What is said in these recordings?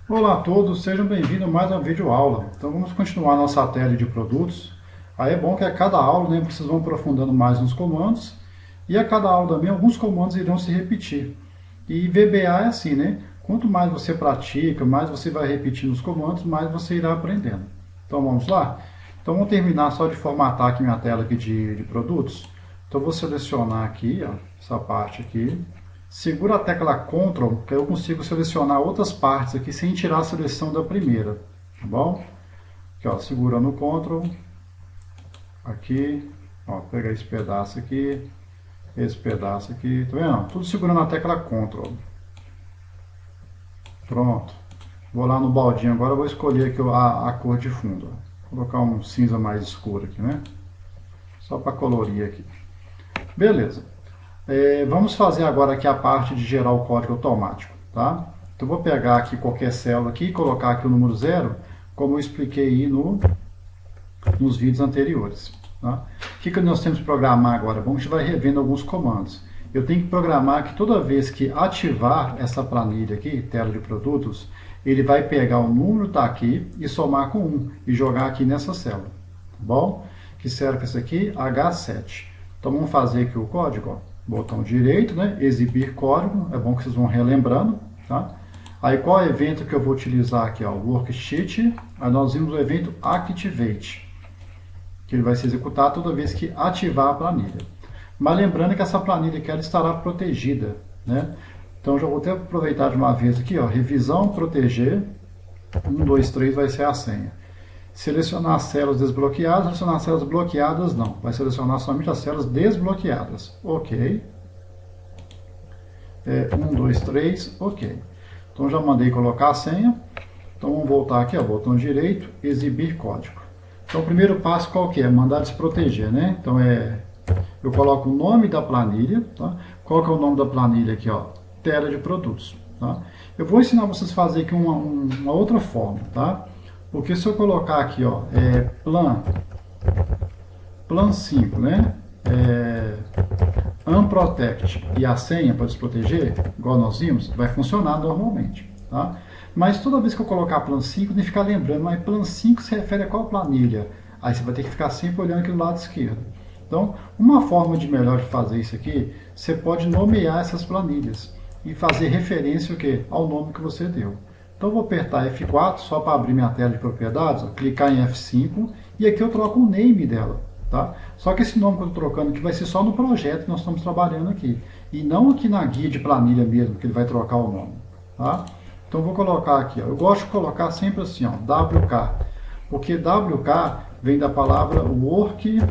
Olá a todos, sejam bem-vindos a mais uma videoaula. Então vamos continuar nossa tela de produtos. Aí é bom que a cada aula, né, vocês vão aprofundando mais nos comandos e a cada aula também alguns comandos irão se repetir. E VBA é assim, né? Quanto mais você pratica, mais você vai repetindo os comandos, mais você irá aprendendo. Então vamos lá? Então vamos terminar só de formatar aqui minha tela aqui de produtos. Então vou selecionar aqui, ó, essa parte aqui. Segura a tecla Ctrl, que eu consigo selecionar outras partes aqui sem tirar a seleção da primeira, tá bom? Aqui, ó, segurando o Ctrl, aqui, ó, pegar esse pedaço aqui, tá vendo? Tudo segurando a tecla Ctrl. Pronto. Vou lá no baldinho agora, vou escolher aqui a cor de fundo. Vou colocar um cinza mais escuro aqui, né? Só para colorir aqui. Beleza. Vamos fazer agora aqui a parte de gerar o código automático, tá? Então vou pegar aqui qualquer célula aqui e colocar aqui o número 0, como eu expliquei aí nos vídeos anteriores. Tá? O que nós temos que programar agora? Bom, a gente vai revendo alguns comandos. Eu tenho que programar que toda vez que ativar essa planilha aqui, tela de produtos, ele vai pegar o número que está aqui e somar com 1 e jogar aqui nessa célula. Tá bom? Que serve isso aqui? H7. Então vamos fazer aqui o código, ó. Botão direito, né? Exibir código, é bom que vocês vão relembrando, tá? Aí qual é o evento que eu vou utilizar aqui, ó? Worksheet, aí nós vimos o evento Activate, que ele vai se executar toda vez que ativar a planilha. Mas lembrando que essa planilha aqui ela estará protegida, né? Então já vou até aproveitar de uma vez aqui, ó, revisão, proteger, 1, 2, 3 vai ser a senha. Selecionar as células desbloqueadas, selecionar as células bloqueadas não. Vai selecionar somente as células desbloqueadas. Ok. 1, 2, 3, ok. Então já mandei colocar a senha. Então vamos voltar aqui, ó, botão direito, exibir código. Então o primeiro passo qual que é? Mandar desproteger, né? Então eu coloco o nome da planilha, tá? Qual que é o nome da planilha aqui, ó? Tela de produtos, tá? Eu vou ensinar vocês a fazer aqui uma outra forma, tá? Porque se eu colocar aqui, ó, plan 5, né? Unprotect e a senha para desproteger, igual nós vimos, vai funcionar normalmente, tá? Mas toda vez que eu colocar plan 5, tem que ficar lembrando, mas plan 5 se refere a qual planilha? Aí você vai ter que ficar sempre olhando aqui do lado esquerdo. Então, uma forma de melhor de fazer isso aqui, você pode nomear essas planilhas e fazer referência o quê? Ao nome que você deu. Então, eu vou apertar F4 só para abrir minha tela de propriedades, ó, clicar em F5 e aqui eu troco o name dela. Tá? Só que esse nome que eu estou trocando aqui vai ser só no projeto que nós estamos trabalhando aqui. E não aqui na guia de planilha mesmo, que ele vai trocar o nome. Tá? Então, eu vou colocar aqui. Ó, eu gosto de colocar sempre assim, ó, WK. Porque WK vem da palavra worksheet.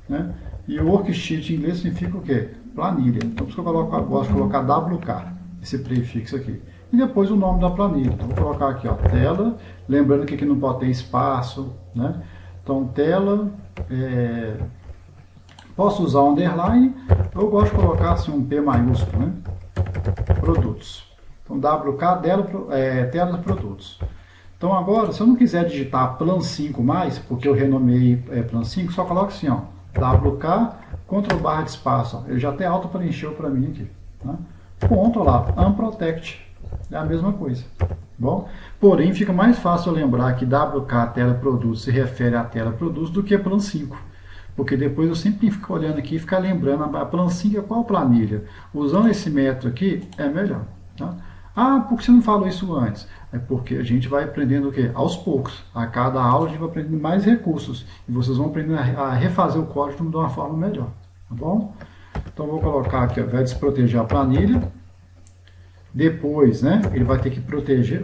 Né? E worksheet em inglês significa o quê? Planilha. Então, por isso que eu gosto de colocar WK, esse prefixo aqui. E depois o nome da planilha. Então, vou colocar aqui, ó, tela. Lembrando que aqui não pode ter espaço, né? Então, tela. Posso usar underline. Eu gosto de colocar assim, um P maiúsculo, né? Produtos. Então, WK, tela de produtos. Então, agora, se eu não quiser digitar plan 5 mais, porque eu renomeei plan 5, só coloco assim, ó, WK, Ctrl barra de espaço. Ó, ele já até auto-preencheu para mim aqui. Né? Ponto lá, Unprotect. É a mesma coisa. Bom, porém, fica mais fácil lembrar que WK tela produtos se refere à tela produtos do que a plan 5. Porque depois eu sempre fico olhando aqui e ficar lembrando a plan 5 é qual planilha. Usando esse método aqui é melhor. Tá? Ah, por que você não falou isso antes? É porque a gente vai aprendendo o quê? Aos poucos. A cada aula a gente vai aprendendo mais recursos. E vocês vão aprendendo a refazer o código de uma forma melhor. Tá bom? Então vou colocar aqui, vai desproteger a planilha. Depois, né, ele vai ter que proteger,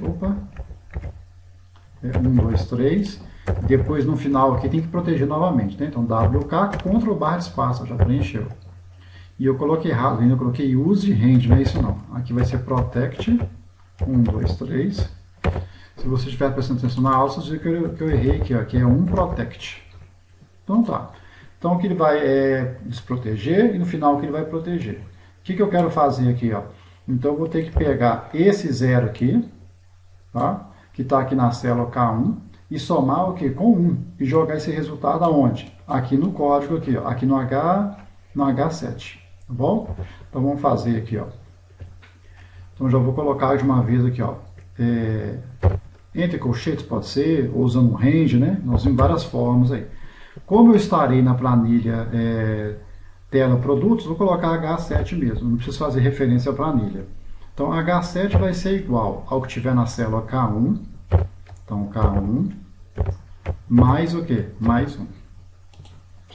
1, 2, 3, depois no final aqui tem que proteger novamente, né? Então WK, Ctrl barra de espaço, já preencheu. E eu coloquei errado, ainda coloquei use range, não é isso não. Aqui vai ser protect, 1, 2, 3. Se você estiver prestando atenção na aula, vocês viram que eu errei aqui, ó, que é um protect. Então tá. Então aqui ele vai desproteger e no final aqui ele vai proteger. O que eu quero fazer aqui, ó? Então, eu vou ter que pegar esse 0 aqui, tá? Que está aqui na célula K1, e somar o quê? Com 1, e jogar esse resultado aonde? Aqui no código, aqui, ó, aqui no H7, tá bom? Então, vamos fazer aqui, ó. Então já vou colocar de uma vez aqui, ó, entre colchetes pode ser, ou usando um range, né? Nós temos várias formas aí. Como eu estarei na planilha tela produtos, vou colocar H7 mesmo, não preciso fazer referência à planilha. Então H7 vai ser igual ao que tiver na célula K1, então K1 mais o que? Mais 1,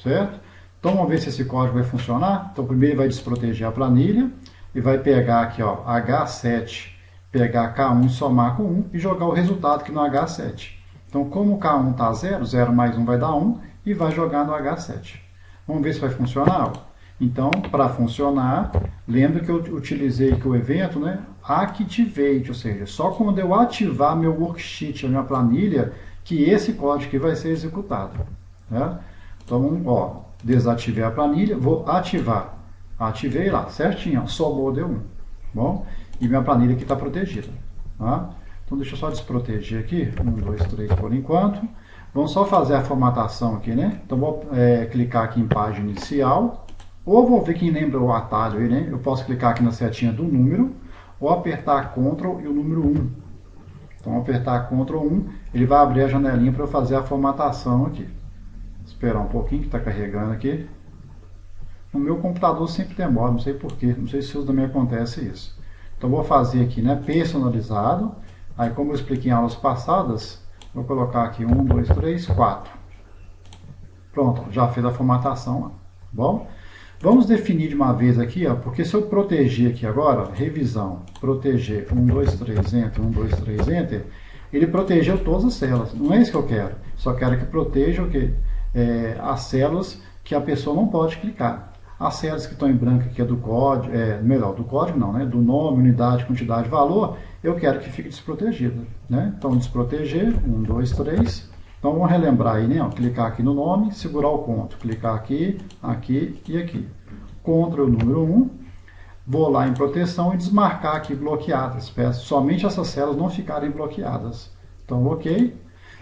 certo? Então vamos ver se esse código vai funcionar. Então primeiro ele vai desproteger a planilha e vai pegar aqui, ó, H7, pegar K1 e somar com 1 e jogar o resultado aqui no H7. Então como o K1 está 0, 0 mais 1 vai dar 1 e vai jogar no H7. Vamos ver se vai funcionar. Então, para funcionar, lembra que eu utilizei aqui o evento, né? Activate, ou seja, só quando eu ativar meu worksheet, a minha planilha, que esse código aqui vai ser executado. Né? Então, ó, desativei a planilha, vou ativar. Ativei lá, certinho, ó, somou, deu 1. Bom, e minha planilha aqui está protegida. Tá? Então, deixa eu só desproteger aqui. 1, 2, 3 por enquanto. Vamos só fazer a formatação aqui, né? Então, vou clicar aqui em página inicial. Ou vou ver quem lembra o atalho aí, né? Eu posso clicar aqui na setinha do número, ou apertar Ctrl e o número 1. Então, apertar Ctrl 1, ele vai abrir a janelinha para eu fazer a formatação aqui. Esperar um pouquinho que está carregando aqui. No meu computador sempre demora, não sei porquê, não sei se também acontece isso. Então, vou fazer aqui, né? Personalizado. Aí, como eu expliquei em aulas passadas, vou colocar aqui 1, 2, 3, 4. Pronto, já fez a formatação lá. Bom? Vamos definir de uma vez aqui, ó, porque se eu proteger aqui agora, revisão, proteger, 1, 2, 3, Enter, 1, 2, 3, Enter, ele protegeu todas as células. Não é isso que eu quero. Só quero que proteja o quê? As células que a pessoa não pode clicar. As células que estão em branco aqui é do código, melhor, do código não, né? Do nome, unidade, quantidade, valor, eu quero que fique desprotegida. Né? Então, desproteger, 1, 2, 3. Então, vamos relembrar aí, né? Ó, clicar aqui no nome, segurar o ponto. Clicar aqui, aqui e aqui. Ctrl o número 1. Vou lá em proteção e desmarcar aqui bloqueadas. Peço somente essas células não ficarem bloqueadas. Então, ok.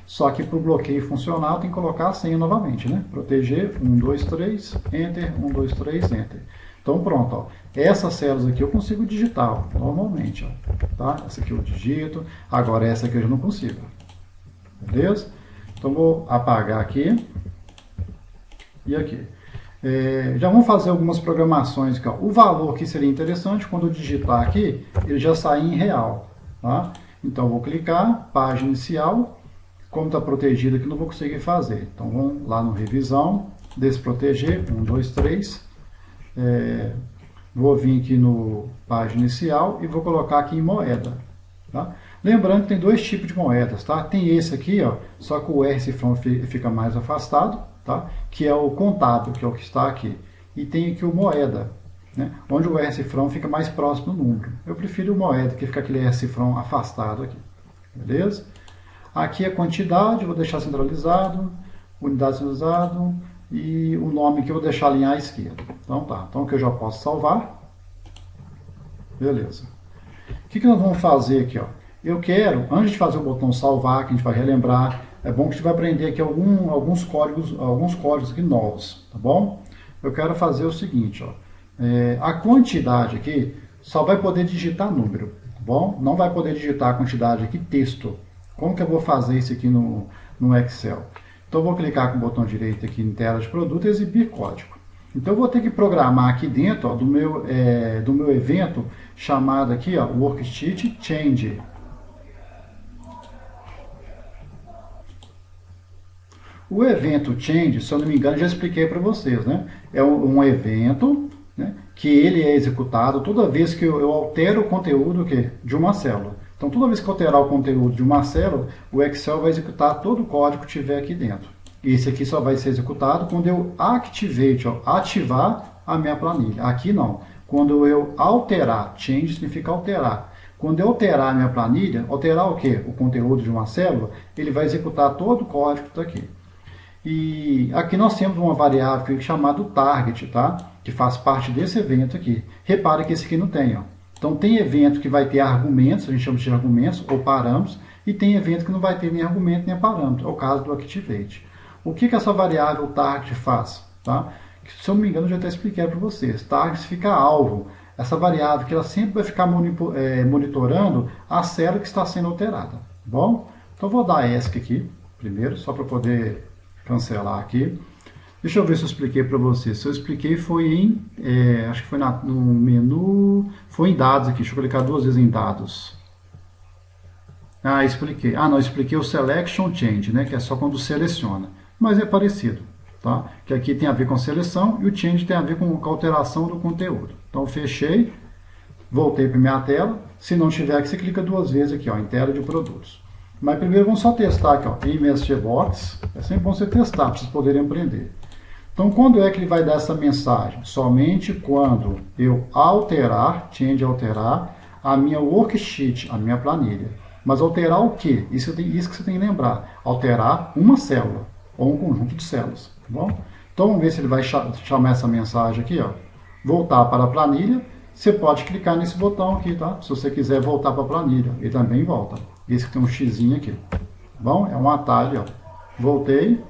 Só que para o bloqueio funcionar, tem que colocar a senha novamente, né? Proteger, 1, 2, 3, Enter, 1, 2, 3, Enter. Então, pronto. Ó. Essas células aqui eu consigo digitar, ó, normalmente. Ó, tá? Essa aqui eu digito. Agora, essa aqui eu já não consigo. Beleza? Então, vou apagar aqui e aqui. Já vamos fazer algumas programações aqui. Ó. O valor que seria interessante, quando eu digitar aqui, ele já sai em real. Tá? Então, vou clicar, página inicial. Como está protegido aqui, não vou conseguir fazer. Então, vamos lá no revisão, desproteger, 1, 2, 3. Vou vir aqui no página inicial e vou colocar aqui em moeda. Tá? Lembrando que tem dois tipos de moedas, tá? Tem esse aqui, ó, só que o R cifrão fica mais afastado, tá? Que é o contábil, que é o que está aqui. E tem aqui o moeda, né? Onde o R cifrão fica mais próximo do número. Eu prefiro o moeda, que fica aquele R cifrão afastado aqui. Beleza? Aqui a quantidade, vou deixar centralizado, unidade centralizado e o nome que eu vou deixar ali à esquerda. Então tá, então que eu já posso salvar. Beleza. O que nós vamos fazer aqui, ó? Eu quero, antes de fazer o botão salvar, que a gente vai relembrar, é bom que a gente vai aprender aqui alguns códigos aqui novos, tá bom? Eu quero fazer o seguinte, ó, a quantidade aqui só vai poder digitar número, tá bom? Não vai poder digitar a quantidade aqui texto. Como que eu vou fazer isso aqui no Excel? Então eu vou clicar com o botão direito aqui em tela de produto e exibir código. Então eu vou ter que programar aqui dentro, ó, do meu evento chamado aqui, ó, worksheet change. O evento change, se eu não me engano, já expliquei para vocês, né? É um evento, né, que ele é executado toda vez que eu altero o conteúdo de uma célula. Então, toda vez que eu alterar o conteúdo de uma célula, o Excel vai executar todo o código que tiver aqui dentro. Esse aqui só vai ser executado quando eu activate, ó, ativar a minha planilha. Aqui não. Quando eu alterar, change significa alterar. Quando eu alterar a minha planilha, alterar o quê? O conteúdo de uma célula, ele vai executar todo o código que está aqui. E aqui nós temos uma variável chamada target, tá? Que faz parte desse evento aqui. Repare que esse aqui não tem, ó. Então tem evento que vai ter argumentos, a gente chama de argumentos ou parâmetros, e tem evento que não vai ter nem argumento nem parâmetro, é o caso do activate. O que essa variável target faz? Tá? Se eu não me engano, eu já até expliquei para vocês. Target significa alvo. essa variável que ela sempre vai ficar monitorando a célula que está sendo alterada, tá bom? Então vou dar ESC aqui primeiro, só para poder cancelar aqui. Deixa eu ver se eu expliquei para você. Se eu expliquei foi em, acho que foi no menu, foi em dados aqui. Deixa eu clicar duas vezes em dados. Ah, expliquei. Ah, não, expliquei o Selection Change, né? Que é só quando seleciona. Mas é parecido, tá? Que aqui tem a ver com seleção e o Change tem a ver com a alteração do conteúdo. Então, fechei, voltei para minha tela. Se não tiver aqui, você clica duas vezes aqui, ó, em tela de produtos. Mas primeiro vamos só testar aqui, ó, em MSGBox. É sempre bom você testar, para vocês poderem aprender. Então, quando é que ele vai dar essa mensagem? Somente quando eu alterar, change alterar, a minha worksheet, a minha planilha. Mas alterar o quê? Isso que você tem que lembrar. Alterar uma célula ou um conjunto de células. Tá bom? Então, vamos ver se ele vai chamar essa mensagem aqui. Ó. Voltar para a planilha. Você pode clicar nesse botão aqui, tá? Se você quiser voltar para a planilha. Ele também volta. Esse que tem um xizinho aqui. Tá bom? É um atalho. Ó. Voltei.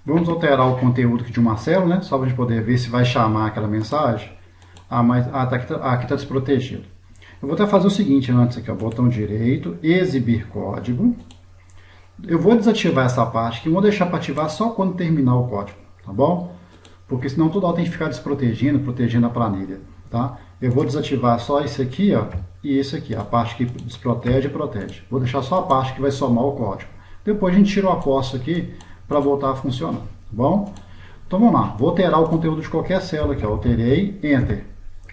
Vamos alterar o conteúdo aqui de uma célula, né? Só para a gente poder ver se vai chamar aquela mensagem. Ah, mas aqui está desprotegido. Eu vou até fazer o seguinte antes aqui, ó, botão direito, exibir código. Eu vou desativar essa parte aqui, vou deixar para ativar só quando terminar o código, tá bom? Porque senão toda hora tem que ficar protegendo a planilha, tá? Eu vou desativar só esse aqui, ó, e esse aqui, a parte que desprotege e protege. Vou deixar só a parte que vai somar o código. Depois a gente tira o aposto aqui para voltar a funcionar, tá bom? Então vamos lá, vou alterar o conteúdo de qualquer célula aqui, ó, alterei, Enter.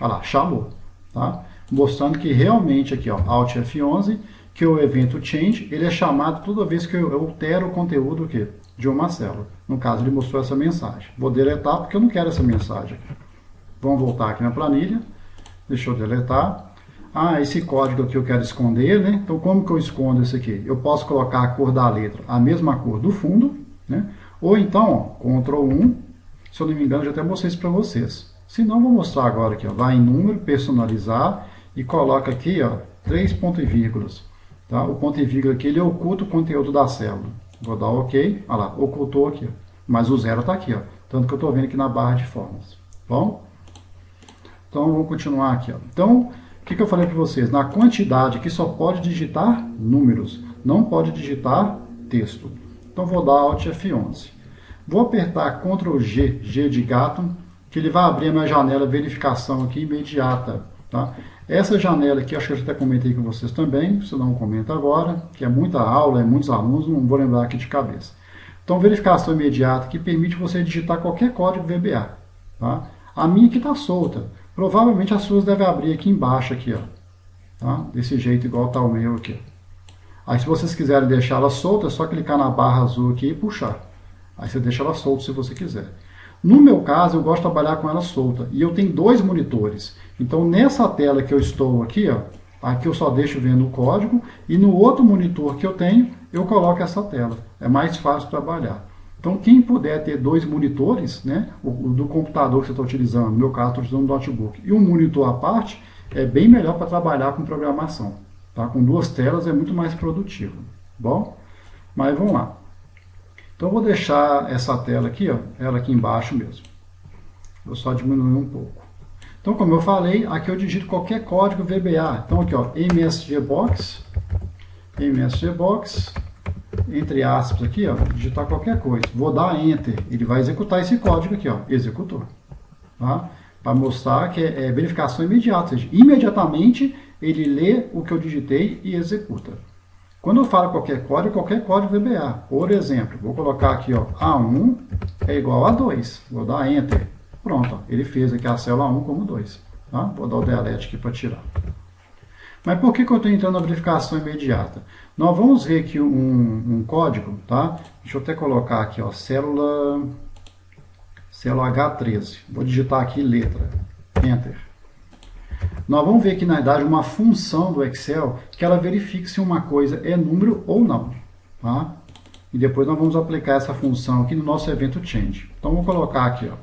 Olha lá, chamou, tá? Mostrando que realmente aqui, ó, Alt F11, que o evento change, ele é chamado toda vez que eu altero o conteúdo aqui, de uma célula. No caso, ele mostrou essa mensagem. Vou deletar porque eu não quero essa mensagem aqui. Vamos voltar aqui na planilha. Deixa eu deletar. Ah, esse código aqui eu quero esconder, né? Então, como que eu escondo isso aqui? Eu posso colocar a cor da letra, a mesma cor do fundo, né? Ou então, ó, Ctrl 1, se eu não me engano, já até mostrei isso para vocês. Se não, vou mostrar agora aqui, ó. Vai em número, personalizar, e coloca aqui, ó, 3 pontos e vírgulas. Tá? O ponto e vírgula aqui, ele oculta o conteúdo da célula. Vou dar OK. Olha lá, ocultou aqui. Ó. Mas o zero está aqui. Ó. Tanto que eu estou vendo aqui na barra de formas. Bom? Então, vamos continuar aqui. Ó. Então, o que eu falei para vocês? Na quantidade aqui só pode digitar números. Não pode digitar texto. Então, vou dar Alt F11. Vou apertar Ctrl G, G de gato, que ele vai abrir a minha janela verificação aqui imediata. Tá? Essa janela aqui, acho que eu já até comentei com vocês também, se não comenta agora, que é muita aula, é muitos alunos, não vou lembrar aqui de cabeça. Então, verificação imediata que permite você digitar qualquer código VBA. Tá? A minha aqui está solta. Provavelmente as suas devem abrir aqui embaixo, aqui, ó. Tá? Desse jeito, igual está o meu aqui. Aí, se vocês quiserem deixar ela solta, é só clicar na barra azul aqui e puxar. Aí você deixa ela solta se você quiser. No meu caso, eu gosto de trabalhar com ela solta. E eu tenho 2 monitores. Então, nessa tela que eu estou aqui, ó, aqui eu só deixo vendo o código. E no outro monitor que eu tenho, eu coloco essa tela. É mais fácil trabalhar. Então, quem puder ter 2 monitores, né, o do computador que você está utilizando, no meu caso, estou utilizando um notebook, e um monitor à parte, é bem melhor para trabalhar com programação. Tá? Com 2 telas é muito mais produtivo. Bom? Mas vamos lá. Então, eu vou deixar essa tela aqui, ó, ela aqui embaixo mesmo. Vou só diminuir um pouco. Então, como eu falei, aqui eu digito qualquer código VBA. Então, aqui, ó, MSGBox, entre aspas aqui, ó, digitar qualquer coisa. Vou dar Enter, ele vai executar esse código aqui, ó, executou. Tá? Para mostrar que é verificação imediata, ou seja, imediatamente ele lê o que eu digitei e executa. Quando eu falo qualquer código VBA. Por exemplo, vou colocar aqui, ó, A1 é igual a 2. Vou dar Enter. Pronto, ó, ele fez aqui a célula 1 como 2. Tá? Vou dar o delete aqui para tirar. Mas por que eu estou entrando na verificação imediata? Nós vamos ver aqui um código, tá? Deixa eu até colocar aqui, ó, célula H13. Vou digitar aqui letra. Enter. Nós vamos ver aqui, na verdade, uma função do Excel que ela verifique se uma coisa é número ou não. Tá? E depois nós vamos aplicar essa função aqui no nosso evento change. Então, vou colocar aqui, ó,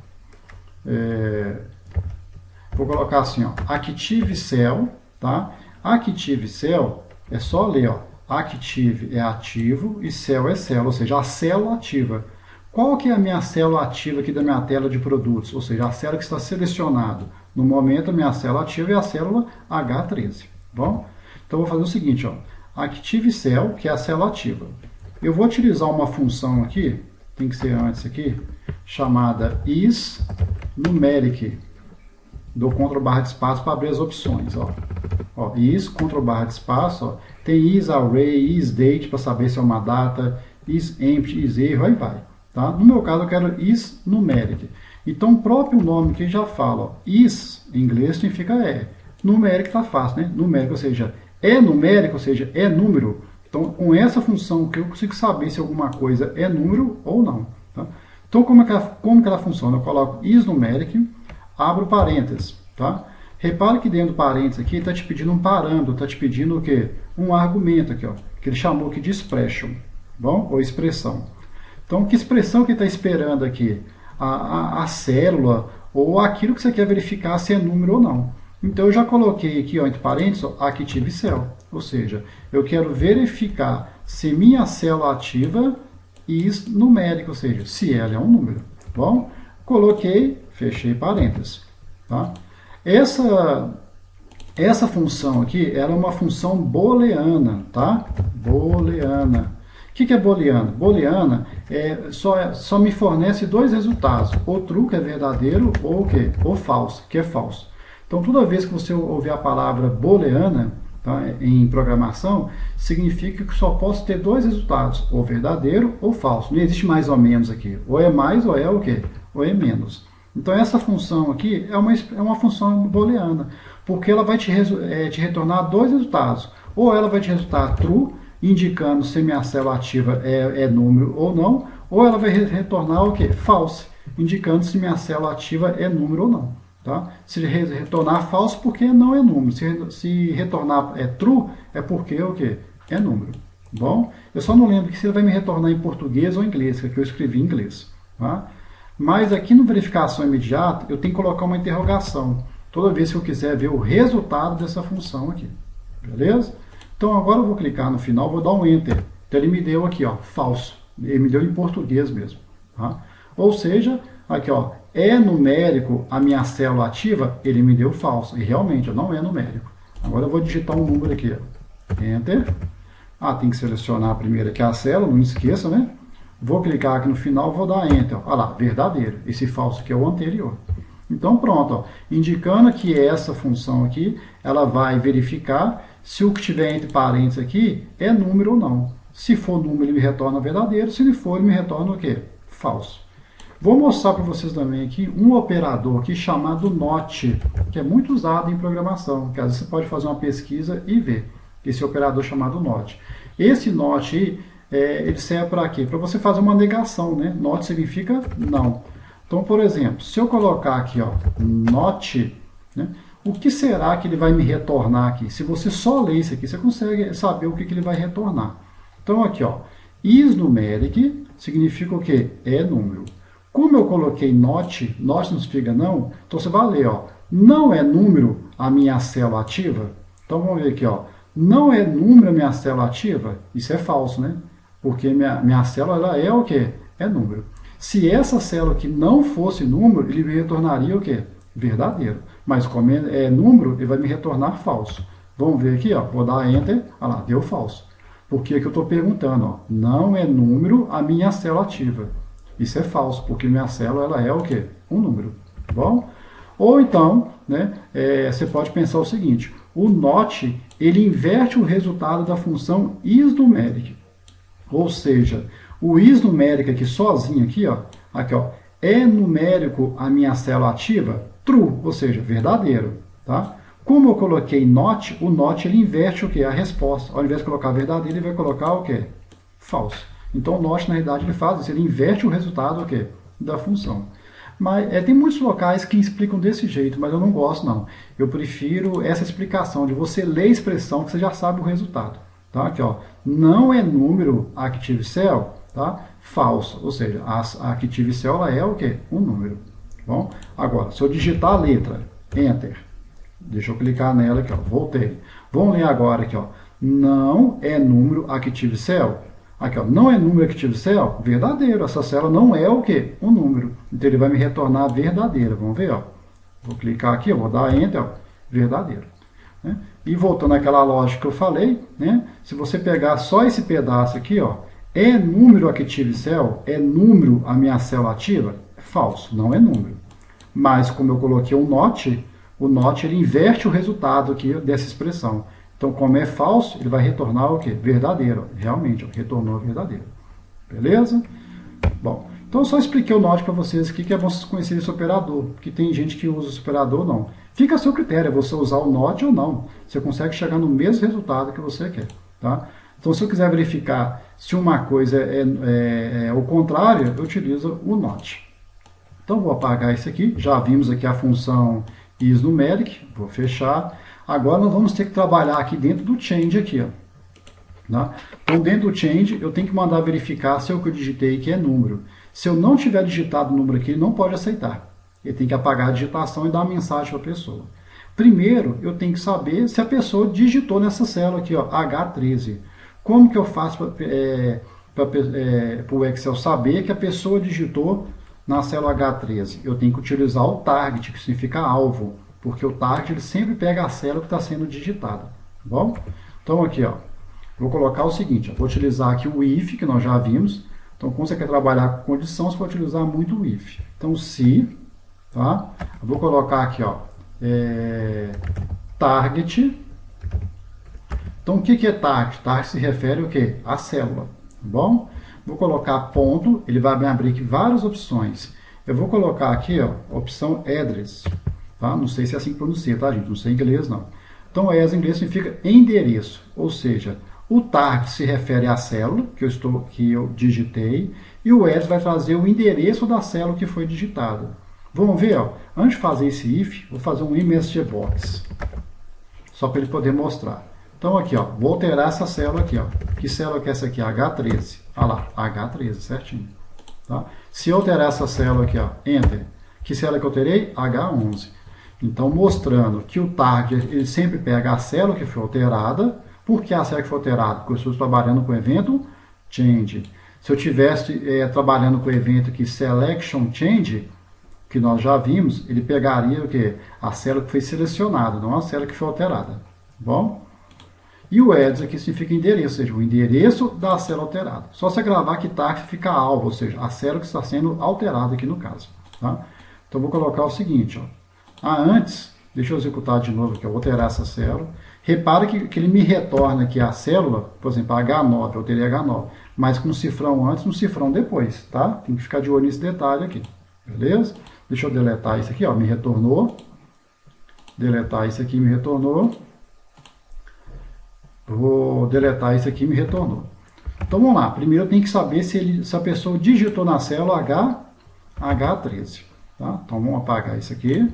vou colocar assim, ó, Active Cell, tá? Active Cell é só ler, ó, Active é ativo e Cell é célula, ou seja, a célula ativa. Qual que é a minha célula ativa aqui da minha tela de produtos? Ou seja, a célula que está selecionada. No momento, a minha célula ativa é a célula H13. Bom? Então, eu vou fazer o seguinte, ó. Active Cell, que é a célula ativa. Eu vou utilizar uma função aqui, tem que ser antes aqui, chamada isNumeric. Dou Ctrl barra de espaço para abrir as opções. Ó, is, Ctrl barra de espaço. Ó. Tem isArray, isDate para saber se é uma data, isEmpty, iserro, aí vai. Tá? No meu caso, eu quero isNumeric. Então, o próprio nome que já fala, ó, is, em inglês, significa é. Numeric está fácil, né? Numérico, ou seja, é numérico, ou seja, é número. Então, com essa função que eu consigo saber se alguma coisa é número ou não. Tá? Então, como que ela funciona? Eu coloco isNumeric, abro parênteses. Tá? Repare que dentro do parênteses aqui está te pedindo um parâmetro, está te pedindo o quê? Um argumento aqui, ó, que ele chamou aqui de expression, bom? Ou expressão. Então, que expressão que está esperando aqui? A célula ou aquilo que você quer verificar se é número ou não. Então, eu já coloquei aqui, ó, entre parênteses, ó, Active Cell. Ou seja, eu quero verificar se minha célula ativa is numérica, ou seja, se ela é um número. Bom, coloquei, fechei parênteses. Tá? Essa função aqui era uma função booleana, tá? Booleana. O que é booleana? Booleana só me fornece dois resultados, ou true, que é verdadeiro, ou o quê? Ou false, que é falso. Então, toda vez que você ouvir a palavra booleana, tá, em programação, significa que só posso ter dois resultados, ou verdadeiro ou falso. Não existe mais ou menos aqui. Ou é mais ou é o quê? Ou é menos. Então, essa função aqui é uma função booleana, porque ela vai te retornar dois resultados. Ou ela vai te resultar true, indicando se minha célula ativa é número ou não, ou ela vai retornar o quê? False, indicando se minha célula ativa é número ou não. Tá? Se retornar false, porque não é número. Se retornar true, é porque o quê? É número. Bom, eu só não lembro que se ele vai me retornar em português ou em inglês, que aqui eu escrevi em inglês. Tá? Mas aqui no verificação imediata, eu tenho que colocar uma interrogação, toda vez que eu quiser ver o resultado dessa função aqui. Beleza? Então agora eu vou clicar no final, vou dar um Enter. Então ele me deu aqui, ó, falso. Ele me deu em português mesmo. Tá? Ou seja, aqui, ó, é numérico a minha célula ativa? Ele me deu falso. E realmente, ó, não é numérico. Agora eu vou digitar um número aqui. Ó. Enter. Tem que selecionar primeiro aqui a célula, não esqueça, né? Vou clicar aqui no final, vou dar Enter. Olha lá, verdadeiro. Esse falso aqui é o anterior. Então pronto, ó, indicando que essa função aqui, ela vai verificar se o que tiver entre parênteses aqui é número ou não. Se for número, ele me retorna verdadeiro. Se ele for, ele me retorna o quê? Falso. Vou mostrar para vocês também aqui um operador aqui chamado NOT, que é muito usado em programação, que às vezes você pode fazer uma pesquisa e ver. Esse operador chamado NOT. Esse NOT aí, ele serve para quê? Para você fazer uma negação, né? NOT significa não. Então, por exemplo, se eu colocar aqui, ó, NOT, né? O que será que ele vai me retornar aqui? Se você só ler isso aqui, você consegue saber o que ele vai retornar. Então, aqui, ó, isNumeric significa o quê? É número. Como eu coloquei not não significa não, então você vai ler, ó, não é número a minha célula ativa? Então vamos ver aqui, ó, não é número a minha célula ativa? Isso é falso, né? Porque minha célula ela é o quê? É número. Se essa célula aqui não fosse número, ele me retornaria o quê? Verdadeiro. Mas como é número, ele vai me retornar falso. Vamos ver aqui, ó, vou dar Enter, olha lá, deu falso. Por que que eu estou perguntando? Ó, não é número a minha célula ativa. Isso é falso, porque minha célula ela é o quê? Um número. Tá bom? Ou então, né, você pode pensar o seguinte, o NOT, ele inverte o resultado da função isNumeric. Ou seja, o isNumeric aqui sozinho, aqui, ó, é numérico a minha célula ativa? True, ou seja, verdadeiro. Tá? Como eu coloquei NOT, o NOT ele inverte o quê? A resposta. Ao invés de colocar verdadeiro, ele vai colocar o quê? Falso. Então o NOT, na realidade, ele faz isso, ele inverte o resultado o quê? Da função. Mas tem muitos locais que explicam desse jeito, mas eu não gosto não. Eu prefiro essa explicação de você ler a expressão que você já sabe o resultado. Tá? Aqui, ó, não é número Active Cell, tá? Falso, ou seja, a Active Cell ela é o quê? Um número. Bom, agora, se eu digitar a letra, Enter, deixa eu clicar nela aqui, ó, voltei. Vamos ler agora aqui, ó, não é número Active Cell. Aqui, ó, não é número Active Cell? Verdadeiro. Essa célula não é o quê? Um número. Então ele vai me retornar verdadeira. Vamos ver, ó. Vou clicar aqui, eu vou dar Enter, ó, verdadeiro. Né? E voltando àquela lógica que eu falei, né? Se você pegar só esse pedaço aqui, ó, é número Active Cell? É número a minha célula ativa? É falso, não é número. Mas como eu coloquei um NOT, o NOT ele inverte o resultado aqui dessa expressão. Então, como é falso, ele vai retornar o quê? Verdadeiro. Realmente, retornou verdadeiro. Beleza? Bom, então eu só expliquei o NOT para vocês aqui, que é bom vocês conhecerem esse operador, porque tem gente que usa esse operador não. Fica a seu critério, é você usar o NOT ou não. Você consegue chegar no mesmo resultado que você quer. Tá? Então, se eu quiser verificar se uma coisa é o contrário, eu utilizo o NOT. Então, vou apagar isso aqui. Já vimos aqui a função isNumeric. Vou fechar. Agora, nós vamos ter que trabalhar aqui dentro do change aqui, ó. Tá? Então, dentro do change, eu tenho que mandar verificar se é o que eu digitei que é número. Se eu não tiver digitado o número aqui, ele não pode aceitar. Ele tem que apagar a digitação e dar uma mensagem para a pessoa. Primeiro, eu tenho que saber se a pessoa digitou nessa célula aqui, ó, H13. Como que eu faço para o Excel saber que a pessoa digitou na célula H13? Eu tenho que utilizar o target, que significa alvo, porque o target ele sempre pega a célula que está sendo digitada. Tá bom? Então, aqui, ó. Vou colocar o seguinte, ó, vou utilizar aqui o if, que nós já vimos. Então, quando você quer trabalhar com condição, você pode utilizar muito o if. Então, se, tá? Eu vou colocar aqui, ó, target. Então, o que é target? Target se refere ao quê? A célula, tá bom? Vou colocar ponto, ele vai me abrir aqui várias opções. Eu vou colocar aqui, ó, a opção address, tá? Não sei se é assim que pronuncia, tá, gente? Não sei inglês, não. Então, address em inglês significa endereço, ou seja, o target se refere à célula que eu digitei e o address vai trazer o endereço da célula que foi digitada. Vamos ver, ó, antes de fazer esse if, vou fazer um MSG Box, só para ele poder mostrar. Então aqui, ó, vou alterar essa célula aqui, ó. Que célula que é essa aqui? H13. Olha lá, H13, certinho. Tá? Se eu alterar essa célula aqui, ó, Enter. Que célula que eu alterei? H11. Então, mostrando que o target, ele sempre pega a célula que foi alterada. Por que a célula que foi alterada? Porque eu estou trabalhando com o evento Change. Se eu estivesse trabalhando com o evento aqui Selection Change, que nós já vimos, ele pegaria o quê? A célula que foi selecionada, não a célula que foi alterada. Bom? E o address aqui significa endereço, ou seja, o endereço da célula alterada. Só você gravar que target fica alvo, ou seja, a célula que está sendo alterada aqui no caso. Tá? Então, vou colocar o seguinte, ó. Antes, deixa eu executar de novo aqui, eu vou alterar essa célula. Repara que ele me retorna aqui a célula, por exemplo, H9, eu alterei H9, mas com cifrão antes, no cifrão depois, tá? Tem que ficar de olho nesse detalhe aqui, beleza? Deixa eu deletar isso aqui, ó, me retornou. Deletar isso aqui, me retornou. Vou deletar isso aqui e me retornou. Então vamos lá. Primeiro eu tenho que saber se a pessoa digitou na célula H13. Tá? Então vamos apagar isso aqui.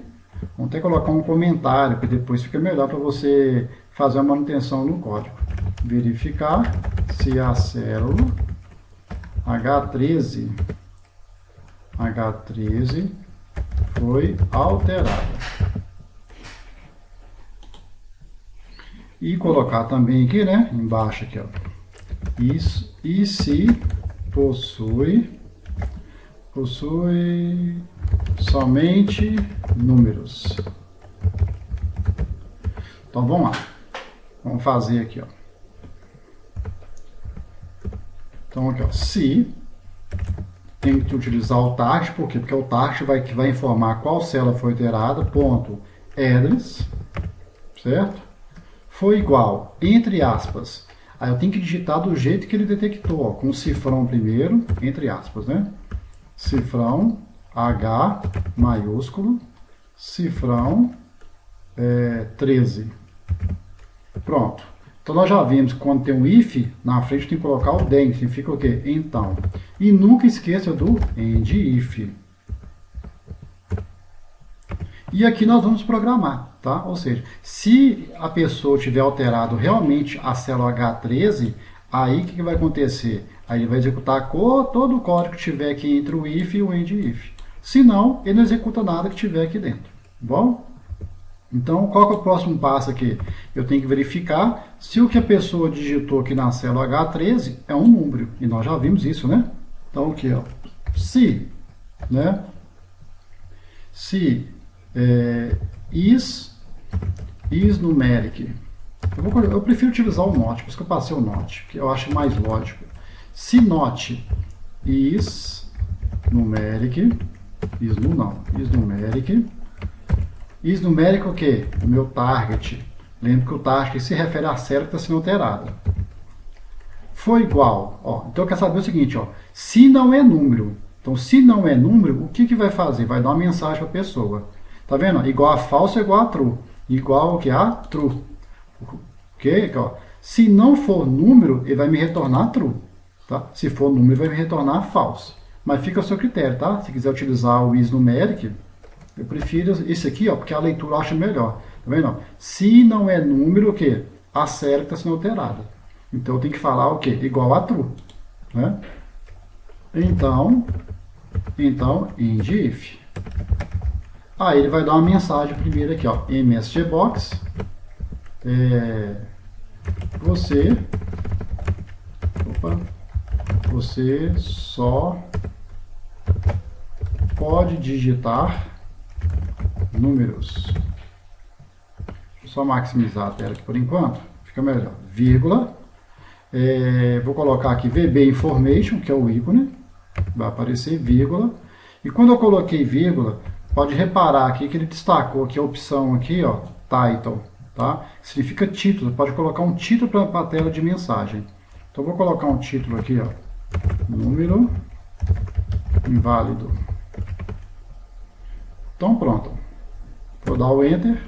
Vamos até colocar um comentário, que depois fica melhor para você fazer a manutenção no código. Verificar se a célula H13 foi alterada. E colocar também aqui, né, embaixo aqui, ó, isso, e se possui somente números. Então vamos lá, vamos fazer aqui, ó. Então aqui, ó, se tem que utilizar o target, por quê? Porque o target que vai informar qual célula foi alterada, ponto address, certo? Foi igual, entre aspas. Aí eu tenho que digitar do jeito que ele detectou, ó, com o cifrão primeiro, entre aspas, né? Cifrão, H maiúsculo, cifrão 13. Pronto. Então nós já vimos que quando tem um if, na frente tem que colocar o then, que significa o quê? Então. E nunca esqueça do end if. E aqui nós vamos programar, tá? Ou seja, se a pessoa tiver alterado realmente a célula H13, aí o que vai acontecer? Aí ele vai executar todo o código que tiver aqui entre o if e o end if. Se não, ele não executa nada que tiver aqui dentro. Bom? Então, qual que é o próximo passo aqui? Eu tenho que verificar se o que a pessoa digitou aqui na célula H13 é um número. E nós já vimos isso, né? Então, aqui, ó, se, né? Se is numeric. Eu prefiro utilizar o not, por isso que eu passei o not, que eu acho mais lógico. Se not is numeric, is numeric. Is numérico o quê? O meu target. Lembra que o target se refere à célula que está sendo alterada. Foi igual. Ó, então eu quero saber o seguinte, ó, se não é número. Então, se não é número, o que vai fazer? Vai dar uma mensagem para a pessoa. Tá vendo? Igual a false é igual a true. Igual ao que a true. Ok? Ó, se não for número, ele vai me retornar true. Tá? Se for número, ele vai me retornar false. Mas fica ao seu critério, tá? Se quiser utilizar o is numeric, eu prefiro esse aqui, ó, porque a leitura eu acho melhor. Tá vendo? Se não é número, o quê? A série está sendo alterada. Então eu tenho que falar o quê? Igual a true. Né? Então, end if. Aí ele vai dar uma mensagem primeiro aqui, ó. MSGbox. Você só pode digitar números. Deixa eu só maximizar a tela aqui por enquanto, fica melhor. Vírgula. Vou colocar aqui VB Information, que é o ícone. Vai aparecer vírgula. E quando eu coloquei vírgula, pode reparar aqui que ele destacou aqui a opção aqui, ó, title, tá? Significa título. Pode colocar um título para a tela de mensagem. Então vou colocar um título aqui, ó, número inválido. Então pronto. Vou dar o Enter.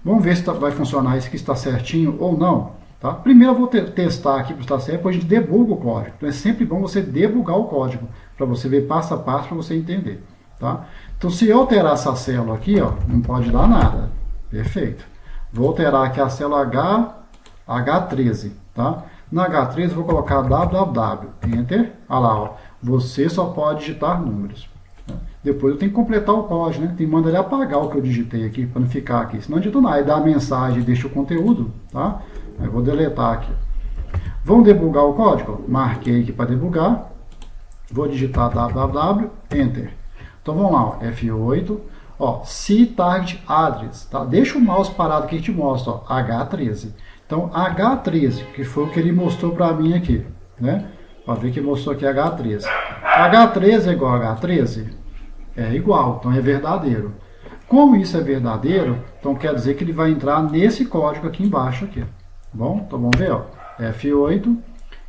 Vamos ver se vai funcionar isso aqui está certinho ou não. Tá? Primeiro eu vou testar aqui para estar certo, depois a gente debuga o código. Então é sempre bom você debugar o código, para você ver passo a passo, para você entender. Tá? Então se eu alterar essa célula aqui, ó, não pode dar nada. Perfeito. Vou alterar aqui a célula H13. Tá? Na H13 eu vou colocar www. Enter. Olha lá, ó. Você só pode digitar números. Depois eu tenho que completar o código, né? Tem que mandar ele apagar o que eu digitei aqui, para não ficar aqui. Senão não digito nada. Aí dá a mensagem e deixa o conteúdo, tá? Aí vou deletar aqui. Vamos debugar o código? Marquei aqui para debugar. Vou digitar www, enter. Então vamos lá, ó, F8. Ó, see target address, tá? Deixa o mouse parado que a gente mostra, ó, H13. Então H13, que foi o que ele mostrou para mim aqui, né? Para ver que mostrou aqui H13. H13 é igual a H13? É igual, então é verdadeiro. Como isso é verdadeiro, então quer dizer que ele vai entrar nesse código aqui embaixo. Aqui. Bom, então vamos ver, ó, F8.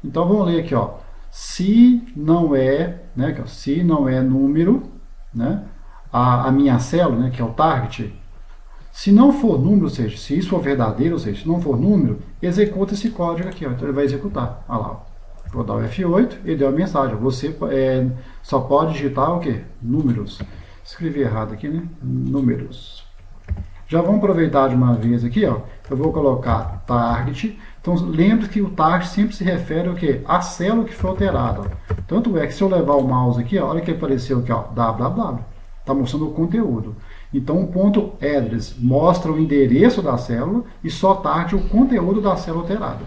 Então vamos ler aqui, ó, se não é, né, se não é número, né, a minha célula, né, que é o target, se não for número, ou seja, se isso for verdadeiro, ou seja, se não for número, executa esse código aqui, ó, então ele vai executar. Olha lá, ó. Vou dar o F8, ele deu a mensagem. Você só pode digitar o quê? Números. Escrevi errado aqui, né? Números. Já vamos aproveitar de uma vez aqui, ó. Eu vou colocar target. Então, lembre que o target sempre se refere ao quê? A célula que foi alterada. Ó. Tanto é que se eu levar o mouse aqui, ó, olha que apareceu aqui, ó, www. Está mostrando o conteúdo. Então, o ponto address mostra o endereço da célula e só target o conteúdo da célula alterada.